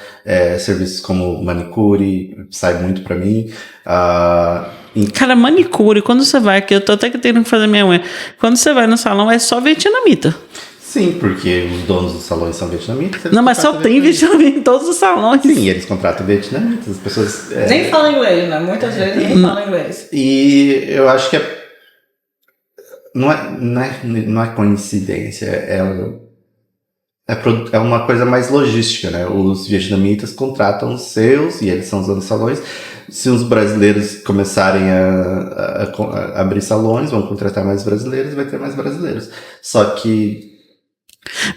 serviços como manicure, sai muito pra mim. Cara, manicure, quando você vai, que eu tô até que tendo que fazer minha unha, quando você vai no salão é só vietnamita. Sim, porque os donos dos salões são vietnamitas. Não, mas só tem vietnamita em todos os salões. Sim, eles contratam vietnamitas, as pessoas... Nem fala inglês, né? Muitas vezes nem fala inglês. E eu acho que não é coincidência, é uma coisa mais logística, né? Os vietnamitas contratam os seus, e eles são os donos de salões. Se os brasileiros começarem a abrir salões, vão contratar mais brasileiros, vai ter mais brasileiros. Só que...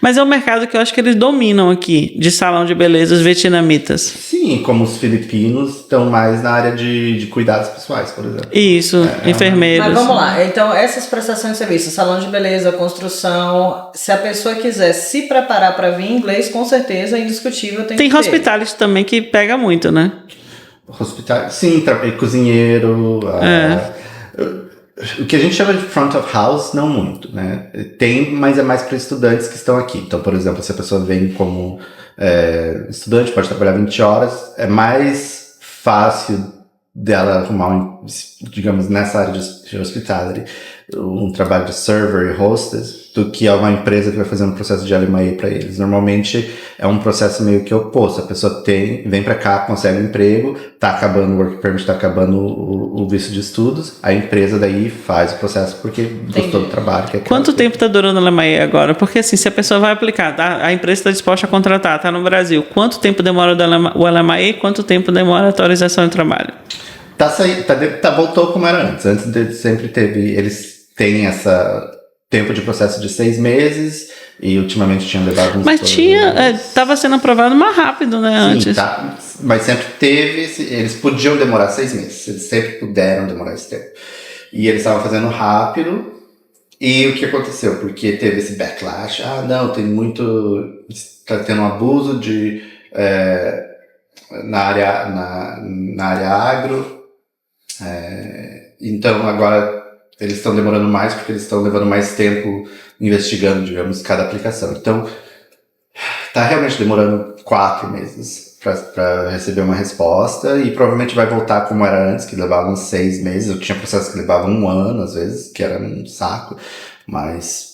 Mas é um mercado que eu acho que eles dominam aqui, de salão de beleza, os vietnamitas. Sim, como os filipinos estão mais na área de cuidados pessoais, por exemplo. Isso, enfermeiros. Mas vamos lá, então essas prestações de serviço, salão de beleza, construção, se a pessoa quiser se preparar para vir em inglês, com certeza é indiscutível. Tem hospitality também que pega muito, né? Hospital, sim, cozinheiro. O que a gente chama de front of house, não muito, né? Tem, mas é mais para estudantes que estão aqui. Então, por exemplo, se a pessoa vem como estudante, pode trabalhar 20 horas, é mais fácil dela arrumar, digamos, nessa área de hospitality, um trabalho de server e hostess, do que uma empresa que vai fazer um processo de LMA para eles. Normalmente é um processo meio que oposto. A pessoa vem para cá, consegue um emprego, tá acabando o work permit, tá acabando o visto de estudos, a empresa daí faz o processo porque gostou do trabalho. Quanto tempo tá durando o LMA agora? Porque assim, se a pessoa vai aplicar, tá? A empresa está disposta a contratar, tá no Brasil, quanto tempo demora o LMA e quanto tempo demora a autorização de trabalho? Voltou como era antes. Antes sempre eles têm essa tempo de processo de 6 meses e ultimamente tinham levado uns... Mas estava sendo aprovado mais rápido, né, antes? Sim, mas sempre eles podiam demorar 6 meses, eles sempre puderam demorar esse tempo. E eles estavam fazendo rápido, e o que aconteceu? Porque teve esse backlash, tá tendo um abuso na área agro, então agora eles estão demorando mais porque eles estão levando mais tempo investigando, digamos, cada aplicação. Então, tá realmente demorando 4 meses para receber uma resposta e provavelmente vai voltar como era antes, que levavam 6 meses. Eu tinha processos que levavam 1 ano, às vezes, que era um saco, mas...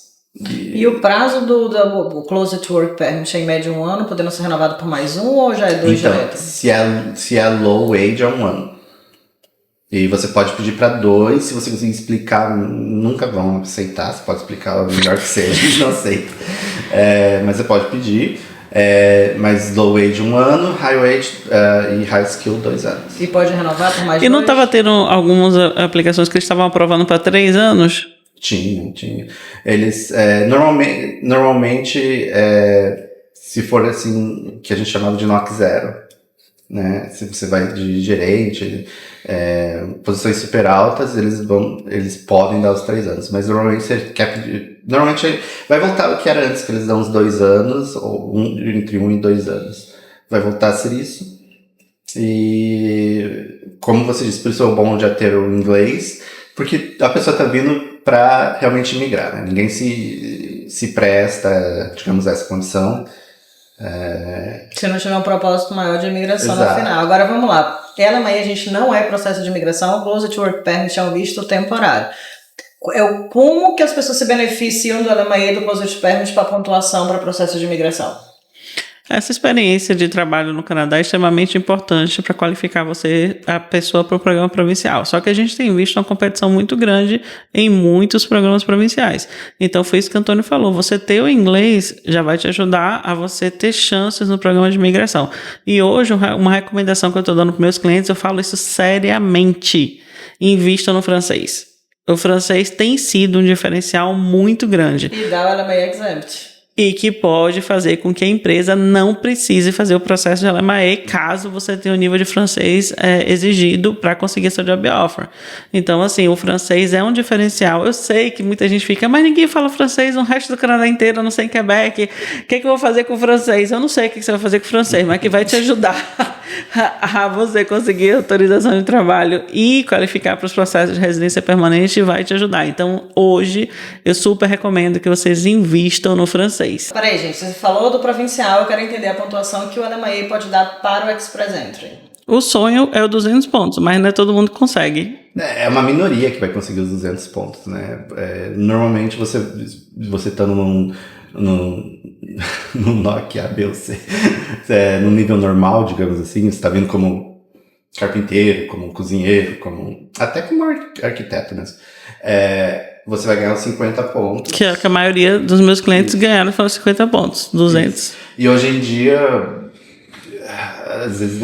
E o prazo do Closed Work Permit é em média 1 ano, podendo ser renovado por mais 1 ou já é 2 então, direto? Se é low wage é 1 ano. E você pode pedir para 2, se você conseguir explicar, nunca vão aceitar, você pode explicar o melhor que seja, eles não aceitam. Mas você pode pedir, mas low wage 1 ano, high wage e high skill 2 anos. E pode renovar por mais 2? E não estava tendo algumas aplicações que eles estavam aprovando para 3 anos? Tinha. Eles, normalmente, se for assim, que a gente chamava de NOC 0, né? Se você vai de gerente, posições super altas, eles podem dar os 3 anos, mas normalmente você quer pedir, normalmente vai voltar o que era antes, que eles dão os 2 anos, ou entre 1 e 2 anos. Vai voltar a ser isso. E como você disse, por isso é bom já ter o inglês. Porque a pessoa tá vindo para realmente migrar, né? Ninguém se presta, digamos, a essa condição. Se não tiver um propósito maior de imigração no Exato. final. Agora vamos lá. LMA a gente não é processo de imigração, o Closed Work Permit é um visto temporário. Como que as pessoas se beneficiam do LMA e do Closed Permit para pontuação para processo de imigração? Essa experiência de trabalho no Canadá é extremamente importante para qualificar você, a pessoa, para o programa provincial. Só que a gente tem visto uma competição muito grande em muitos programas provinciais. Então foi isso que o Antônio falou. Você ter o inglês já vai te ajudar a você ter chances no programa de imigração. E hoje, uma recomendação que eu estou dando para meus clientes, eu falo isso seriamente. Invista no francês. O francês tem sido um diferencial muito grande. E dá o LMA Exempt. E que pode fazer com que a empresa não precise fazer o processo de LMAE caso você tenha o nível de francês exigido para conseguir seu job offer. Então, assim, o francês é um diferencial. Eu sei que muita gente fica, mas ninguém fala francês no resto do Canadá inteiro, a não sei em Quebec. O que eu vou fazer com o francês? Eu não sei o que você vai fazer com o francês, mas que vai te ajudar a você conseguir autorização de trabalho e qualificar para os processos de residência permanente, vai te ajudar. Então, hoje, eu super recomendo que vocês invistam no francês. Peraí, gente, você falou do provincial, eu quero entender a pontuação que o LMA pode dar para o Express Entry. O sonho é o 200 pontos, mas não é todo mundo que consegue. É uma minoria que vai conseguir os 200 pontos, né? Normalmente você tá no Nokia A, B ou C, no nível normal, digamos assim, você tá vindo como carpinteiro, como cozinheiro, até como arquiteto mesmo. Você vai ganhar os 50 pontos. Que é que a maioria dos meus clientes ganharam foram 50 pontos, 200. Isso. E hoje em dia, às vezes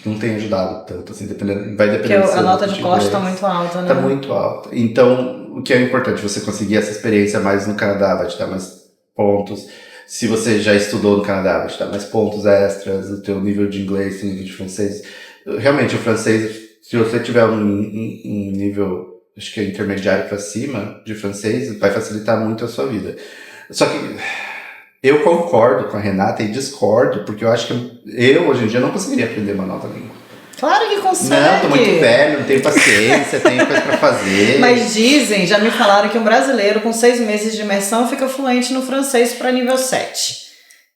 não tem ajudado tanto, assim, vai depender. Porque a nota de corte está muito alta, né? Está muito alta. Então, o que é importante, você conseguir essa experiência mais no Canadá, vai te dar mais pontos. Se você já estudou no Canadá, vai te dar mais pontos extras, o teu nível de inglês, o nível de francês. Realmente, o francês, se você tiver um nível, acho que é intermediário para cima, de francês, vai facilitar muito a sua vida. Só que eu concordo com a Renata e discordo, porque eu acho que eu, hoje em dia, não conseguiria aprender uma nova língua. Claro que consegue. Não, tô muito velho, não tenho paciência, tenho coisa pra fazer. Mas já me falaram que um brasileiro com 6 meses de imersão fica fluente no francês para nível 7.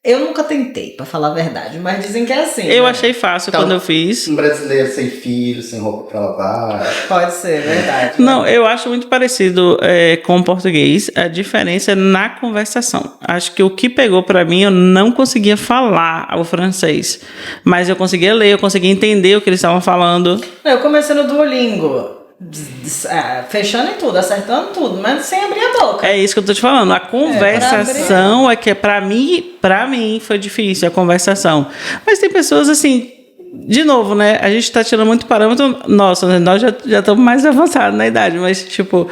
Eu nunca tentei, pra falar a verdade, mas dizem que é assim. Eu né? achei fácil Então, quando eu fiz. Um brasileiro sem filho, sem roupa pra lavar. Pode ser, verdade. Não, eu acho muito parecido com o português. A diferença é na conversação. Acho que o que pegou pra mim, eu não conseguia falar o francês. Mas eu conseguia ler, eu conseguia entender o que eles estavam falando. Eu comecei no Duolingo, fechando em tudo, acertando tudo, mas sem abrir a boca. É isso que eu tô te falando. A conversação é que pra mim foi difícil, a conversação. Mas tem pessoas assim, de novo, né? A gente tá tirando muito parâmetro. Nossa, né? Nós já estamos mais avançados na idade, mas tipo,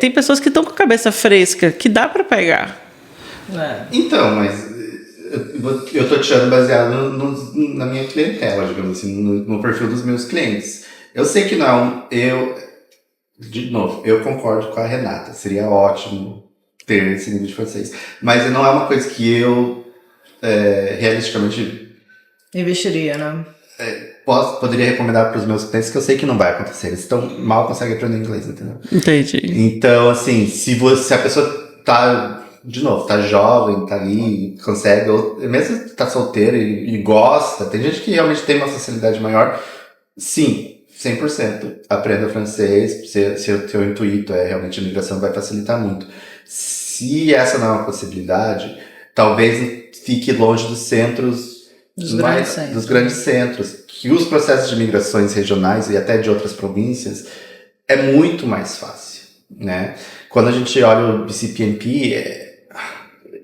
tem pessoas que estão com a cabeça fresca, que dá pra pegar. Então, mas eu tô tirando baseado na minha clientela, digamos assim, no perfil dos meus clientes. Eu sei que não, de novo, eu concordo com a Renata, seria ótimo ter esse nível de francês, mas não é uma coisa que eu realisticamente Investiria, né? poderia recomendar para os meus clientes, que eu sei que não vai acontecer, eles mal conseguem aprender inglês, entendeu? Entendi. Então, assim, se a pessoa tá, de novo, tá jovem, tá ali, consegue, ou mesmo tá solteira e gosta, tem gente que realmente tem uma facilidade maior, sim, 100%. Aprenda francês, se o teu intuito é realmente a imigração, vai facilitar muito. Se essa não é uma possibilidade, talvez fique longe dos centros, dos grandes centros, que os processos de migrações regionais e até de outras províncias é muito mais fácil, né? Quando a gente olha o BCPNP,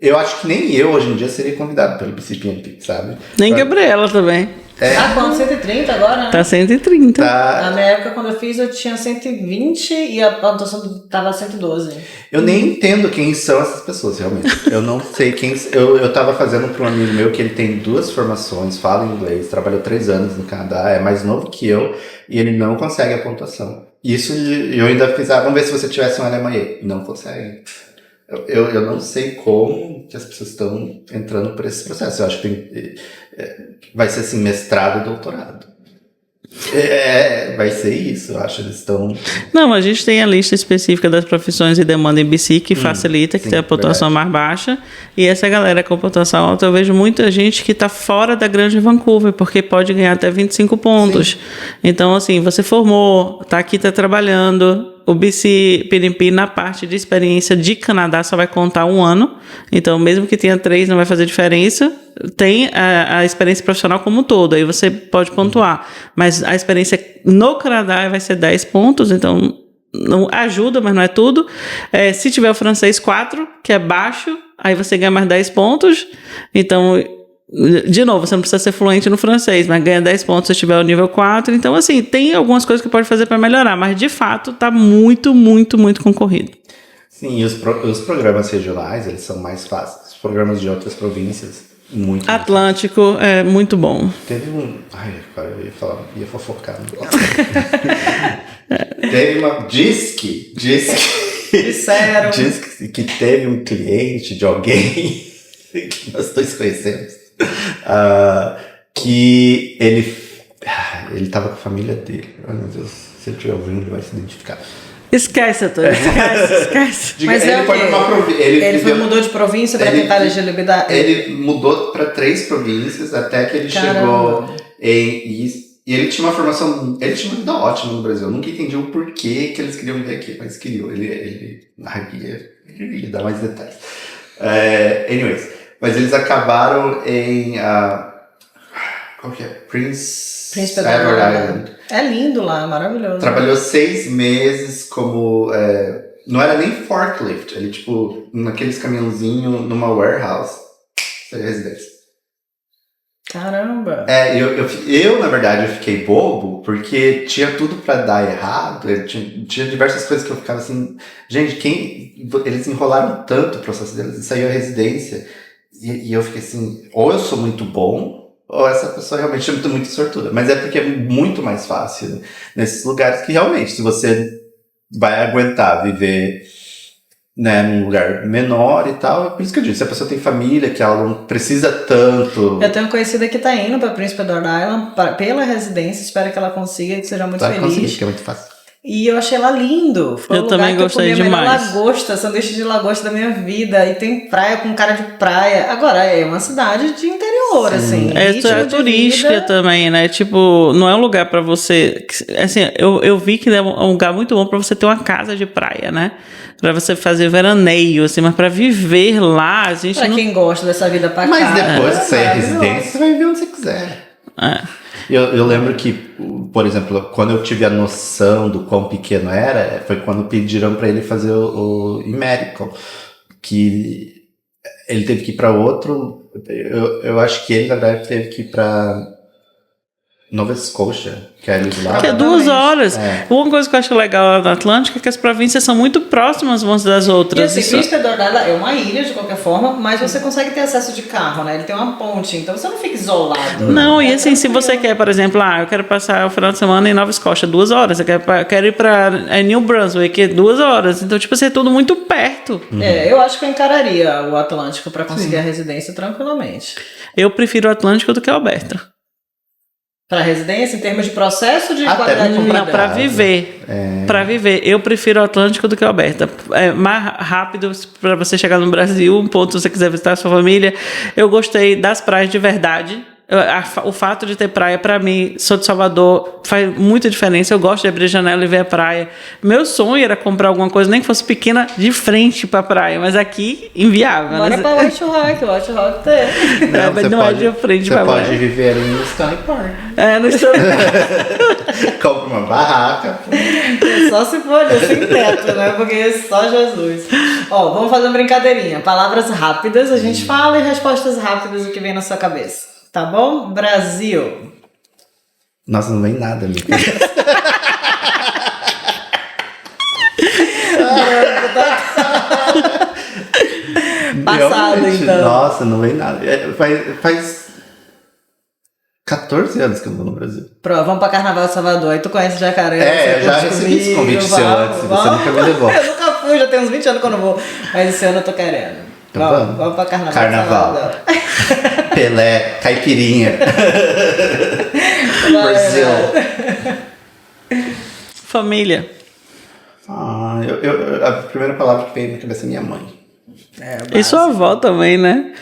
eu acho que nem eu hoje em dia seria convidado pelo BCPNP, sabe? Nem Gabriela também. Tá quanto? 130 agora, né? Tá 130. Na minha época, quando eu fiz, eu tinha 120 e a pontuação tava 112. Eu nem entendo quem são essas pessoas, realmente. Eu não sei quem... Eu tava fazendo para um amigo meu que ele tem 2 formações, fala inglês, trabalhou 3 anos no Canadá, é mais novo que eu, e ele não consegue a pontuação. Isso eu ainda fiz... vamos ver se você tivesse um LMAE. Não consegue. Eu não sei como que as pessoas estão entrando por esse processo. Eu acho que vai ser assim, mestrado e doutorado. Vai ser isso, eu acho. Eles estão. Não, a gente tem a lista específica das profissões de demanda em BC que facilita, que sim, tem a pontuação verdade. mais baixa. E essa galera com pontuação alta, eu vejo muita gente que está fora da Grande Vancouver, porque pode ganhar até 25 pontos. Então, assim, você formou, tá aqui, tá trabalhando. O BC PNP, na parte de experiência de Canadá, só vai contar 1 ano. Então, mesmo que tenha 3, não vai fazer diferença. Tem a experiência profissional como um todo, aí você pode pontuar. Mas a experiência no Canadá vai ser 10 pontos, então não ajuda, mas não é tudo. Se tiver o francês 4, que é baixo, aí você ganha mais 10 pontos. Então, de novo, você não precisa ser fluente no francês, mas ganha 10 pontos se tiver o nível 4. Então, assim, tem algumas coisas que pode fazer para melhorar, mas de fato tá muito, muito, muito concorrido. Sim, e os programas regionais, eles são mais fáceis. Os programas de outras províncias, muito. Atlântico é muito bom. Teve um. Ai, agora eu ia fofocar. Teve uma. Diz que Disseram. que teve um cliente de alguém que nós dois conhecemos, que ele tava com a família dele. Ai, meu Deus, se ele estiver ouvindo, ele vai se identificar. Esquece, Antônio, esquece. Mas ele foi numa província. Mudou de província para tentar eleger liberdade. Ele mudou para 3 províncias até que ele chegou e ele tinha uma formação. Ele tinha uma vida ótima no Brasil. Eu nunca entendi o porquê que eles queriam vir aqui, mas queriam. Ele ia dar mais detalhes. Anyways, mas eles acabaram em. Qual que é? Prince Edward Island. É lindo lá, maravilhoso. Trabalhou 6 meses como. Não era nem forklift, ele tipo, naqueles caminhãozinhos numa warehouse. Residência. Caramba! Eu, na verdade, eu fiquei bobo, porque tinha tudo pra dar errado. Tinha diversas coisas que eu ficava assim. Gente, eles enrolaram tanto o processo deles, saiu a residência. E eu fiquei assim, ou eu sou muito bom, ou essa pessoa realmente é muito sortuda. Mas é porque é muito mais fácil nesses lugares que realmente, se você vai aguentar viver, né, num lugar menor e tal, é por isso que eu disse, se a pessoa tem família, que ela não precisa tanto. Eu tenho uma conhecida que tá indo pra Príncipe Edward Island pela residência, espero que ela consiga e que seja muito feliz. Conseguir, porque é muito fácil. E eu achei ela lindo. Foi eu também gostei demais. Eu comi a melhor lagosta, sanduíche de lagosta da minha vida. E tem praia com cara de praia. Agora, é uma cidade de interior, assim. É turística também, né? Tipo, não é um lugar pra você... Assim, eu vi que é um lugar muito bom pra você ter uma casa de praia, né? Pra você fazer veraneio, assim. Mas pra viver lá, a gente quem gosta dessa vida pra cá. Mas depois que sair a residência, você vai viver onde você quiser. Eu lembro que, por exemplo, quando eu tive a noção do quão pequeno era, foi quando pediram para ele fazer o e-medical, que ele teve que ir para outro. Eu acho que ele, na verdade, teve que ir para Nova Scotia, que é ali do lado. Que é 2 horas. Uma coisa que eu acho legal lá no Atlântico é que as províncias são muito próximas umas das outras. E assim, Príncipe Edward Island é uma ilha, de qualquer forma, mas você consegue ter acesso de carro, né? Ele tem uma ponte, então você não fica isolado. Não, e assim, se você quer, por exemplo, eu quero passar o final de semana em Nova Scotia, 2 horas. Eu quero ir pra New Brunswick, 2 horas. Então, tipo, é tudo muito perto. Eu acho que eu encararia o Atlântico pra conseguir a residência tranquilamente. Eu prefiro o Atlântico do que o Alberta. Pra residência, em termos de processo de qualidade de vida? Não, pra viver. Pra viver. Eu prefiro o Atlântico do que o Alberta. É mais rápido pra você chegar no Brasil, um ponto se você quiser visitar a sua família. Eu gostei das praias de verdade. O fato de ter praia, pra mim, sou de Salvador, faz muita diferença. Eu gosto de abrir a janela e ver a praia. Meu sonho era comprar alguma coisa, nem que fosse pequena, de frente pra praia. Mas aqui, inviável. Bora pra White Rock, o White Rock tem. Mas não é de frente pra praia. Você pode viver no Stanley Park. No Stanley Park. Compra uma barraca. Só se for sem teto, né? Porque só Jesus. Vamos fazer uma brincadeirinha. Palavras rápidas, a gente fala, e respostas rápidas, o que vem na sua cabeça. Tá bom? Brasil. Nossa, não vem nada ali. Passado, realmente, então. Nossa, não vem nada. Faz 14 anos que eu não vou no Brasil. Pronto, vamos pra Carnaval de Salvador. Aí tu conhece Jacaré. Eu já recebi esse convite seu antes, você nunca me levou. Eu nunca fui, já tem uns 20 anos que eu não vou. Mas esse ano eu tô querendo. Então vamos. Vamos pra carnaval. Carnaval. Salvador. Pelé, caipirinha. Vai, Brasil. Família. A primeira palavra que veio na cabeça é minha mãe. E sua avó também, né?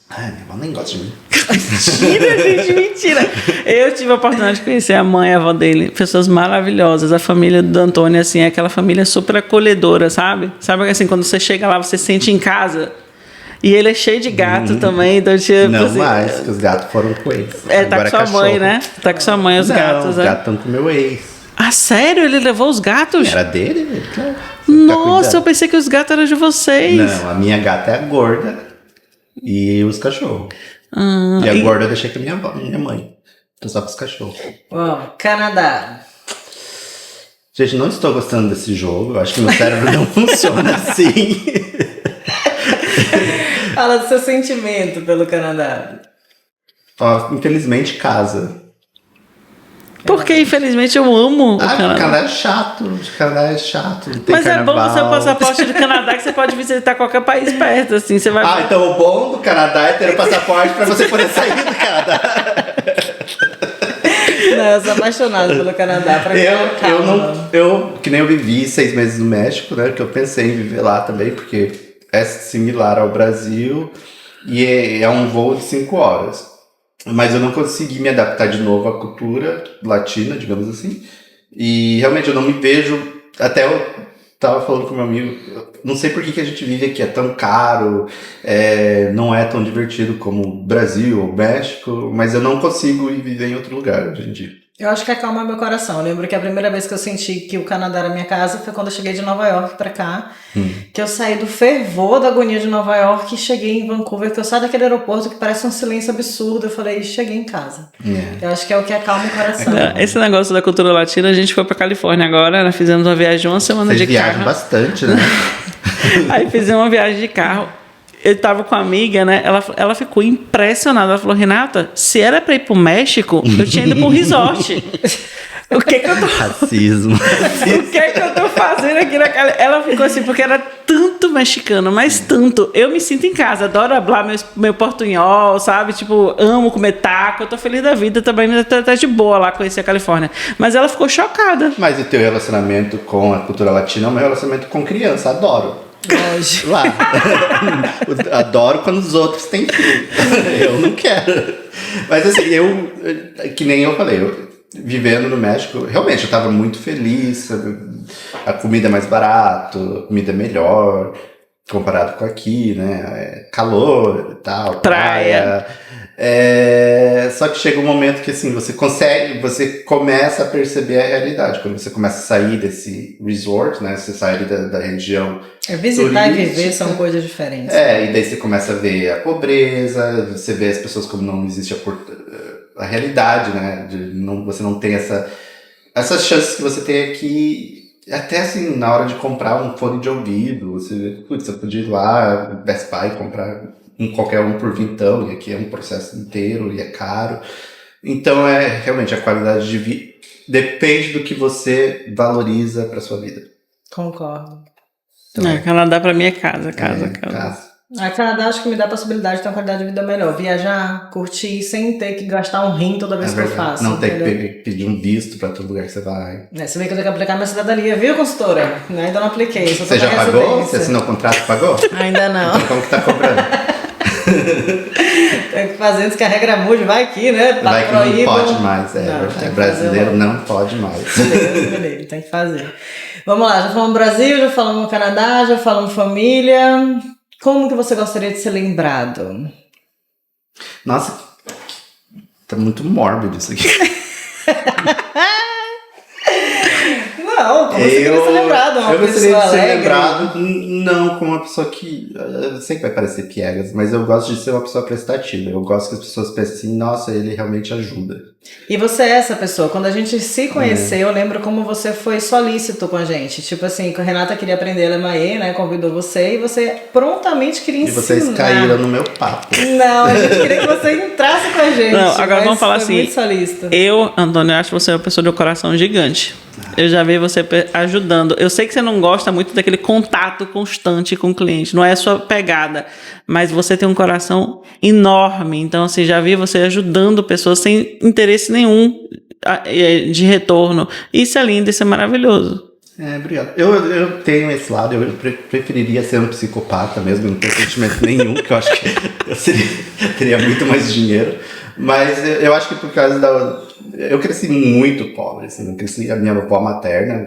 Ai, minha avó nem gosta de mim. Mentira, gente, mentira. Eu tive a oportunidade de conhecer a mãe e a avó dele. Pessoas maravilhosas. A família do Antônio, assim, é aquela família super acolhedora, sabe? Sabe assim, quando você chega lá, você se sente em casa. E ele é cheio de gato também. Então, tipo, Não assim, mais, que os gatos foram com eles. É, tá Agora com sua mãe, cachorro. né? Tá com sua mãe os Não, gatos, os né? gatos estão com o meu ex. Ah, sério? Ele levou os gatos? Era dele? Claro. Nossa, eu pensei que os gatos eram de vocês. Não, a minha gata é a gorda e os cachorros. E a gorda eu deixei com a minha mãe. Tô só com os cachorros. Bom, Canadá. Gente, não estou gostando desse jogo. Eu acho que meu cérebro não funciona assim. Fala do seu sentimento pelo Canadá. Ó, infelizmente, casa. Porque, infelizmente, eu amo o O Canadá. Canadá é chato. O Canadá é chato. Não tem Mas carnaval. é bom você ter o passaporte do Canadá que você pode visitar qualquer país perto, assim. Você vai... Ah, então o bom do Canadá é ter o passaporte pra você poder sair do Canadá. Não, eu sou apaixonado pelo Canadá. Pra mim, Que nem eu vivi 6 meses no México, né? Que eu pensei em viver lá também, porque é similar ao Brasil e é um voo de 5 horas. Mas eu não consegui me adaptar de novo à cultura latina, digamos assim. E realmente eu não me vejo. Até eu tava falando com meu amigo, não sei por que a gente vive aqui, é tão caro, não é tão divertido como o Brasil ou México, mas eu não consigo ir viver em outro lugar hoje em dia. Eu acho que acalma meu coração. Eu lembro que a primeira vez que eu senti que o Canadá era minha casa foi quando eu cheguei de Nova York pra cá. Que eu saí do fervor da agonia de Nova York e cheguei em Vancouver, que eu saio daquele aeroporto que parece um silêncio absurdo. Eu falei, cheguei em casa. Eu acho que é o que acalma o coração. Esse negócio da cultura latina, a gente foi pra Califórnia agora, nós fizemos uma viagem de uma semana Vocês de viajam carro. bastante, né? Aí fizemos uma viagem de carro. Eu tava com a amiga, né? Ela ficou impressionada. Ela falou, Renata, se era pra ir pro México, eu tinha ido pro resort. O que eu tô... Racismo. O que eu tô fazendo aqui na casa? Ela ficou assim, porque era tanto mexicano, mas tanto. Eu me sinto em casa, adoro hablar meu portunhol, sabe? Tipo, amo comer taco, eu tô feliz da vida também, tá de boa lá conhecer a Califórnia. Mas ela ficou chocada. Mas o teu relacionamento com a cultura latina é um relacionamento com criança, adoro. Lógico. Lá. Adoro quando os outros têm filho. Eu não quero. Mas assim, que nem eu falei, vivendo no México, realmente eu tava muito feliz, sabe? A comida é mais barata, a comida é melhor, comparado com aqui, né? Calor e tal, praia. Só que chega um momento que assim, você começa a perceber a realidade. Quando você começa a sair desse resort, né? Você sai ali da região Visitar turística, e viver são coisas diferentes. e daí você começa a ver a pobreza, você vê as pessoas como não existe a realidade, né? Você não tem essas chances que você tem aqui. Até assim, na hora de comprar um fone de ouvido, você podia ir lá, Best Buy, comprar qualquer um por vintão, e aqui é um processo inteiro e é caro. Então, realmente, a qualidade de vida depende do que você valoriza para sua vida. Concordo. Então, Canadá pra mim é casa. A Canadá acho que me dá a possibilidade de ter uma qualidade de vida melhor. Viajar, curtir, sem ter que gastar um rim toda vez que eu faço. Não ter entendeu? que pedir um visto para todo lugar que você vai. Você vê que eu tenho que aplicar minha cidadania, viu, consultora? Ainda não apliquei. Só tô Você já com pagou? residência. Você assinou o contrato e pagou? Ainda não. Então como que tá cobrando? Tem que fazer antes que a regra mude, vai aqui, né? Tá Vai que proíbo. não pode mais, Não, tem que brasileiro fazer não pode mais. Beleza, tem que fazer. Vamos lá, já falamos Brasil, já falamos Canadá, já falamos família. Como que você gostaria de ser lembrado? Nossa, tá muito mórbido isso aqui. Não, como você queria ser lembrado? Uma eu gostaria pessoa de ser alegre? lembrado, não como uma pessoa que... Eu sei que vai parecer piegas, mas eu gosto de ser uma pessoa prestativa. Eu gosto que as pessoas pensem assim, nossa, ele realmente ajuda. E você é essa pessoa. Quando a gente se conheceu, eu lembro como você foi solícito com a gente. Tipo assim, que a Renata queria aprender alemãe, né? Convidou você e você prontamente queria ensinar. E vocês caíram no meu papo. Não, a gente queria que você entrasse com a gente. Não, agora vamos falar foi assim. Muito solícito. Eu, Antônio, acho você uma pessoa de um coração gigante. Eu já vi você ajudando. Eu sei que você não gosta muito daquele contato constante com o cliente, não é a sua pegada, mas você tem um coração enorme. Então, assim, já vi você ajudando pessoas sem interesse nenhum de retorno. Isso é lindo, isso é maravilhoso. Obrigado. Eu tenho esse lado, eu preferiria ser um psicopata mesmo, não tenho sentimento nenhum, porque eu acho que eu teria muito mais dinheiro. Mas eu acho que por causa eu cresci muito pobre, assim, eu cresci a minha avó materna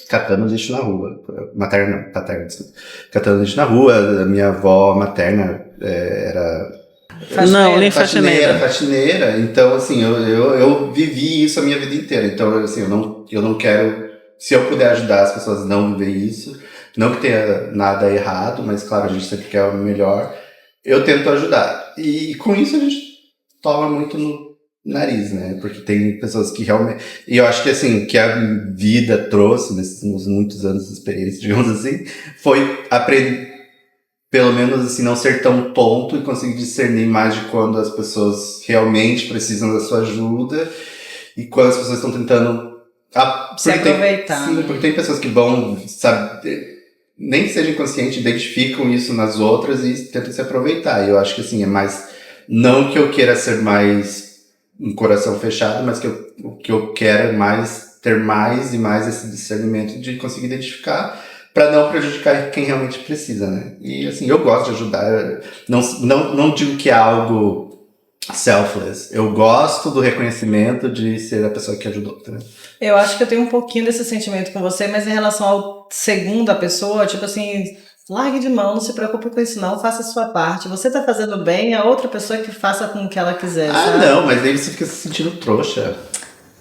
catando lixo na rua. Paterna, desculpa. Catando lixo na rua, a minha avó materna era... faxineira. Então, assim, eu vivi isso a minha vida inteira. Então, assim, eu não quero... Se eu puder ajudar as pessoas a não viver isso, não que tenha nada errado, mas, claro, a gente sempre quer o melhor, eu tento ajudar. E com isso a gente toma muito no nariz, né? Porque tem pessoas que realmente... E eu acho que, assim, que a vida trouxe, nesses muitos anos de experiência, digamos assim, foi aprender, pelo menos, assim, não ser tão tonto e conseguir discernir mais de quando as pessoas realmente precisam da sua ajuda e quando as pessoas estão tentando... se aproveitar. Sim, porque tem pessoas que vão, sabe, nem que seja inconsciente, identificam isso nas outras e tentam se aproveitar. E eu acho que, assim, é mais... Não que eu queira ser mais um coração fechado, mas o que eu quero é mais ter mais e mais esse discernimento de conseguir identificar para não prejudicar quem realmente precisa, né? E, assim, eu gosto de ajudar. Não digo que é algo selfless. Eu gosto do reconhecimento de ser a pessoa que ajudou, né? Eu acho que eu tenho um pouquinho desse sentimento com você, mas em relação ao segunda pessoa, tipo assim, largue de mão, não se preocupe com isso não, faça a sua parte. Você tá fazendo bem, a outra pessoa que faça com o que ela quiser, sabe? Não, mas aí você fica se sentindo trouxa.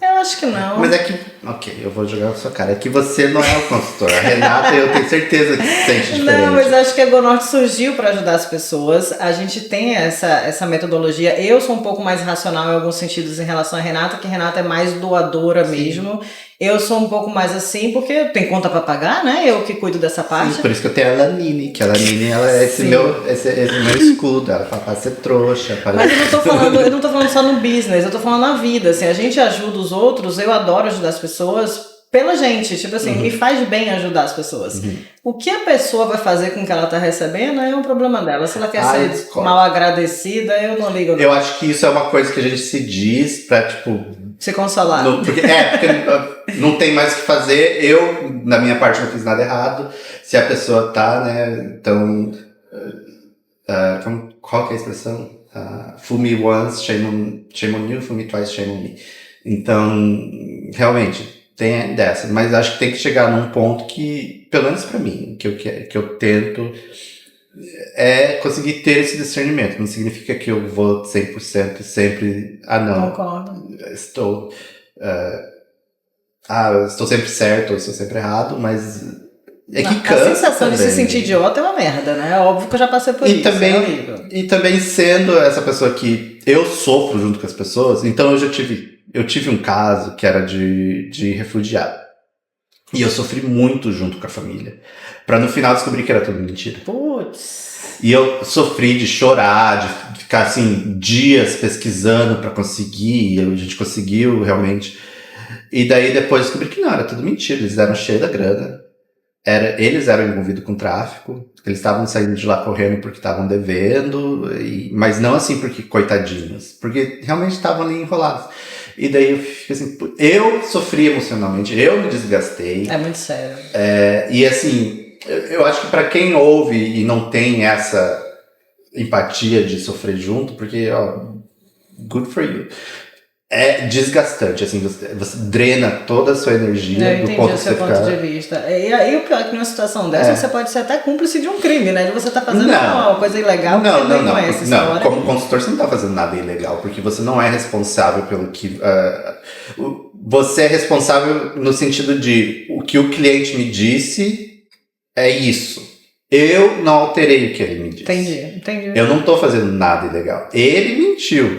Eu acho que não. Mas é que... Ok, eu vou jogar na sua cara. É que você não é o consultor. A Renata, eu tenho certeza que se sente diferente. Não, mas eu acho que a GoNorte surgiu para ajudar as pessoas. A gente tem essa metodologia. Eu sou um pouco mais racional em alguns sentidos em relação a Renata, que Renata é mais doadora mesmo. Eu sou um pouco mais assim, porque tem conta para pagar, né? Eu que cuido dessa parte. Sim, por isso que eu tenho a Lanine, que a Lanine ela é esse meu escudo. Ela fala pra ser trouxa. Mas eu não tô falando só no business, eu tô falando na vida. Assim, a gente ajuda os outros, eu adoro ajudar as pessoas pela gente. Tipo assim, me faz bem ajudar as pessoas. O que a pessoa vai fazer com o que ela tá recebendo é um problema dela. Se ela quer ser mal agradecida, eu não ligo. Eu acho que isso é uma coisa que a gente se diz pra, tipo... se consolar. Porque não tem mais o que fazer. Eu, na minha parte, não fiz nada errado. Se a pessoa tá, né? Então, qual que é a expressão? Fool me once, shame on you. Fool me twice, shame on me. Então, realmente, tem dessa. Mas acho que tem que chegar num ponto que, pelo menos pra mim, que eu tento... é conseguir ter esse discernimento. Não significa que eu vou 100% sempre... não. Concordo. Estou sempre certo ou estou sempre errado, mas que cansa. A sensação de se sentir idiota é uma merda, né? É óbvio que eu já passei por isso. E também sendo essa pessoa que eu sofro junto com as pessoas, então eu tive um caso que era de refugiado. E eu sofri muito junto com a família. Pra no final descobrir que era tudo mentira. Putz. E eu sofri de chorar, de ficar assim, dias pesquisando pra conseguir. E a gente conseguiu realmente. E daí depois descobri que não, era tudo mentira. Eles eram cheios da grana. Eles eram envolvidos com tráfico. Eles estavam saindo de lá correndo porque estavam devendo. Mas não assim porque coitadinhos. Porque realmente estavam ali enrolados. E daí eu fico assim, eu sofri emocionalmente, eu me desgastei. É muito sério. E assim, eu acho que pra quem ouve e não tem essa empatia de sofrer junto, porque, good for you. É desgastante, assim, você drena toda a sua energia do ponto o seu ponto de vista. E aí o pior é que numa situação dessa, você pode ser até cúmplice de um crime, né? De você tá fazendo uma coisa ilegal. Não, como consultor você não tá fazendo nada ilegal, porque você não é responsável pelo que... você é responsável no sentido de o que o cliente me disse é isso. Eu não alterei o que ele me disse. Entendi. Eu não tô fazendo nada ilegal. Ele mentiu,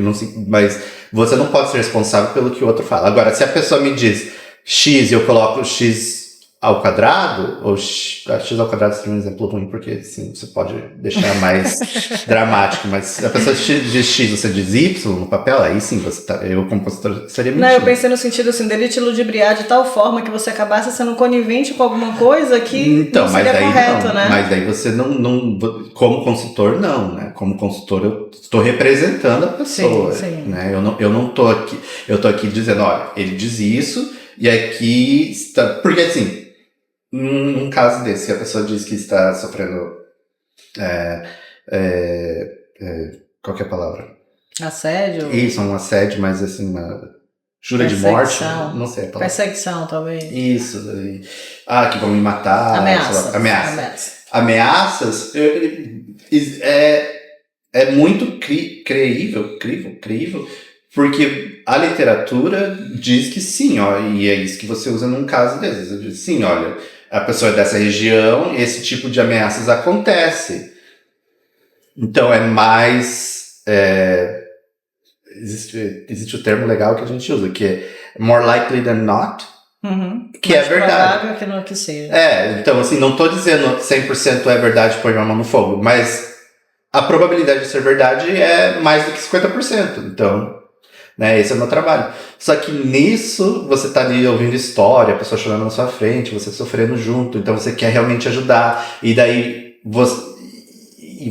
mas você não pode ser responsável pelo que o outro fala. Agora, se a pessoa me diz X e eu coloco X ao quadrado, ou X ao quadrado seria um exemplo ruim, porque sim, você pode deixar mais dramático, mas se a pessoa diz X você diz Y no papel, aí sim, eu como compositor seria mentindo. Não, eu pensei no sentido assim, dele te ludibriar de tal forma que você acabasse sendo conivente com alguma coisa que então, não seria mas daí correto, não, né? Mas daí você não, como consultor não, né? Como consultor eu estou representando a pessoa, sim. Né? Eu não tô aqui, eu tô aqui dizendo, olha, ele diz isso e aqui está, porque assim, num caso desse, a pessoa diz que está sofrendo qual que é a palavra? Assédio? Isso, um assédio, mas assim, uma jura de morte, não sei a palavra. Perseguição, talvez. Isso, que vão me matar. Ameaças é muito crível, porque a literatura diz que sim, ó, e é isso que você usa num caso desses. Diz, sim, olha, a pessoa é dessa região, esse tipo de ameaças acontece. Então é mais... existe o termo legal que a gente usa, que é more likely than not, que mais é verdade. provável que não que seja. Então assim, não estou dizendo 100% é verdade, põe uma mão no fogo, mas a probabilidade de ser verdade é mais do que 50%. Então, né, esse é o meu trabalho. Só que nisso, você tá ali ouvindo história, a pessoa chorando na sua frente, você sofrendo junto, então você quer realmente ajudar, e daí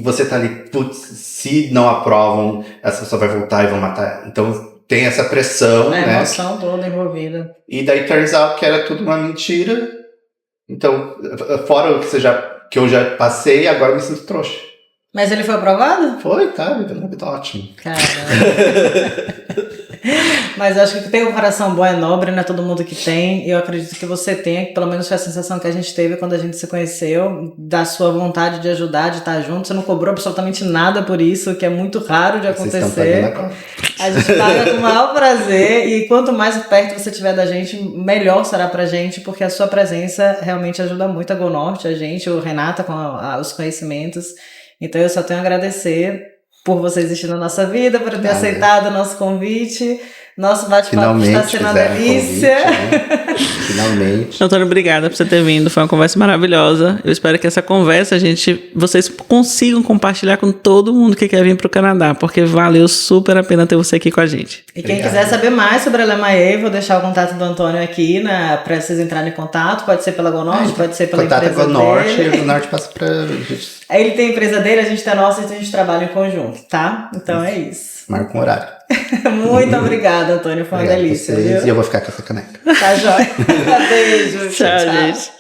você tá ali, putz, se não aprovam, essa pessoa vai voltar e vão matar. Então tem essa pressão, né? A emoção toda envolvida. E daí turns out que era tudo uma mentira. Então, fora o que eu já passei, agora eu me sinto trouxa. Mas ele foi aprovado? Foi, tá ótimo. Caramba. Mas acho que ter um coração bom é nobre, não é todo mundo que tem. E eu acredito que você tenha, que pelo menos foi a sensação que a gente teve quando a gente se conheceu, da sua vontade de ajudar, de estar junto. Você não cobrou absolutamente nada por isso, que é muito raro de acontecer. Vocês estão pagando a conta. A gente paga com o maior prazer, e quanto mais perto você estiver da gente, melhor será pra gente, porque a sua presença realmente ajuda muito a Go Norte, a gente, o Renata com os conhecimentos. Então eu só tenho a agradecer por você existir na nossa vida, por ter aceitado o nosso convite. Nosso bate-papo está sendo uma delícia. Convite, né? Finalmente. Antônio, obrigada por você ter vindo. Foi uma conversa maravilhosa. Eu espero que essa conversa, vocês consigam compartilhar com todo mundo que quer vir para o Canadá, porque valeu super a pena ter você aqui com a gente. E quem quiser saber mais sobre a Lemaie, vou deixar o contato do Antônio aqui, né, para vocês entrarem em contato. Pode ser pela Go Norte, pode ser pela empresa dele. Contato Go Norte, e o Go Norte passa para gente. Ele tem a empresa dele, a gente tem a nossa, então a gente trabalha em conjunto, tá? Então é isso. Marca um horário. Muito obrigada, Antônio. Foi uma delícia. E eu vou ficar com essa caneca. Tá jóia. Beijo. Tchau, gente.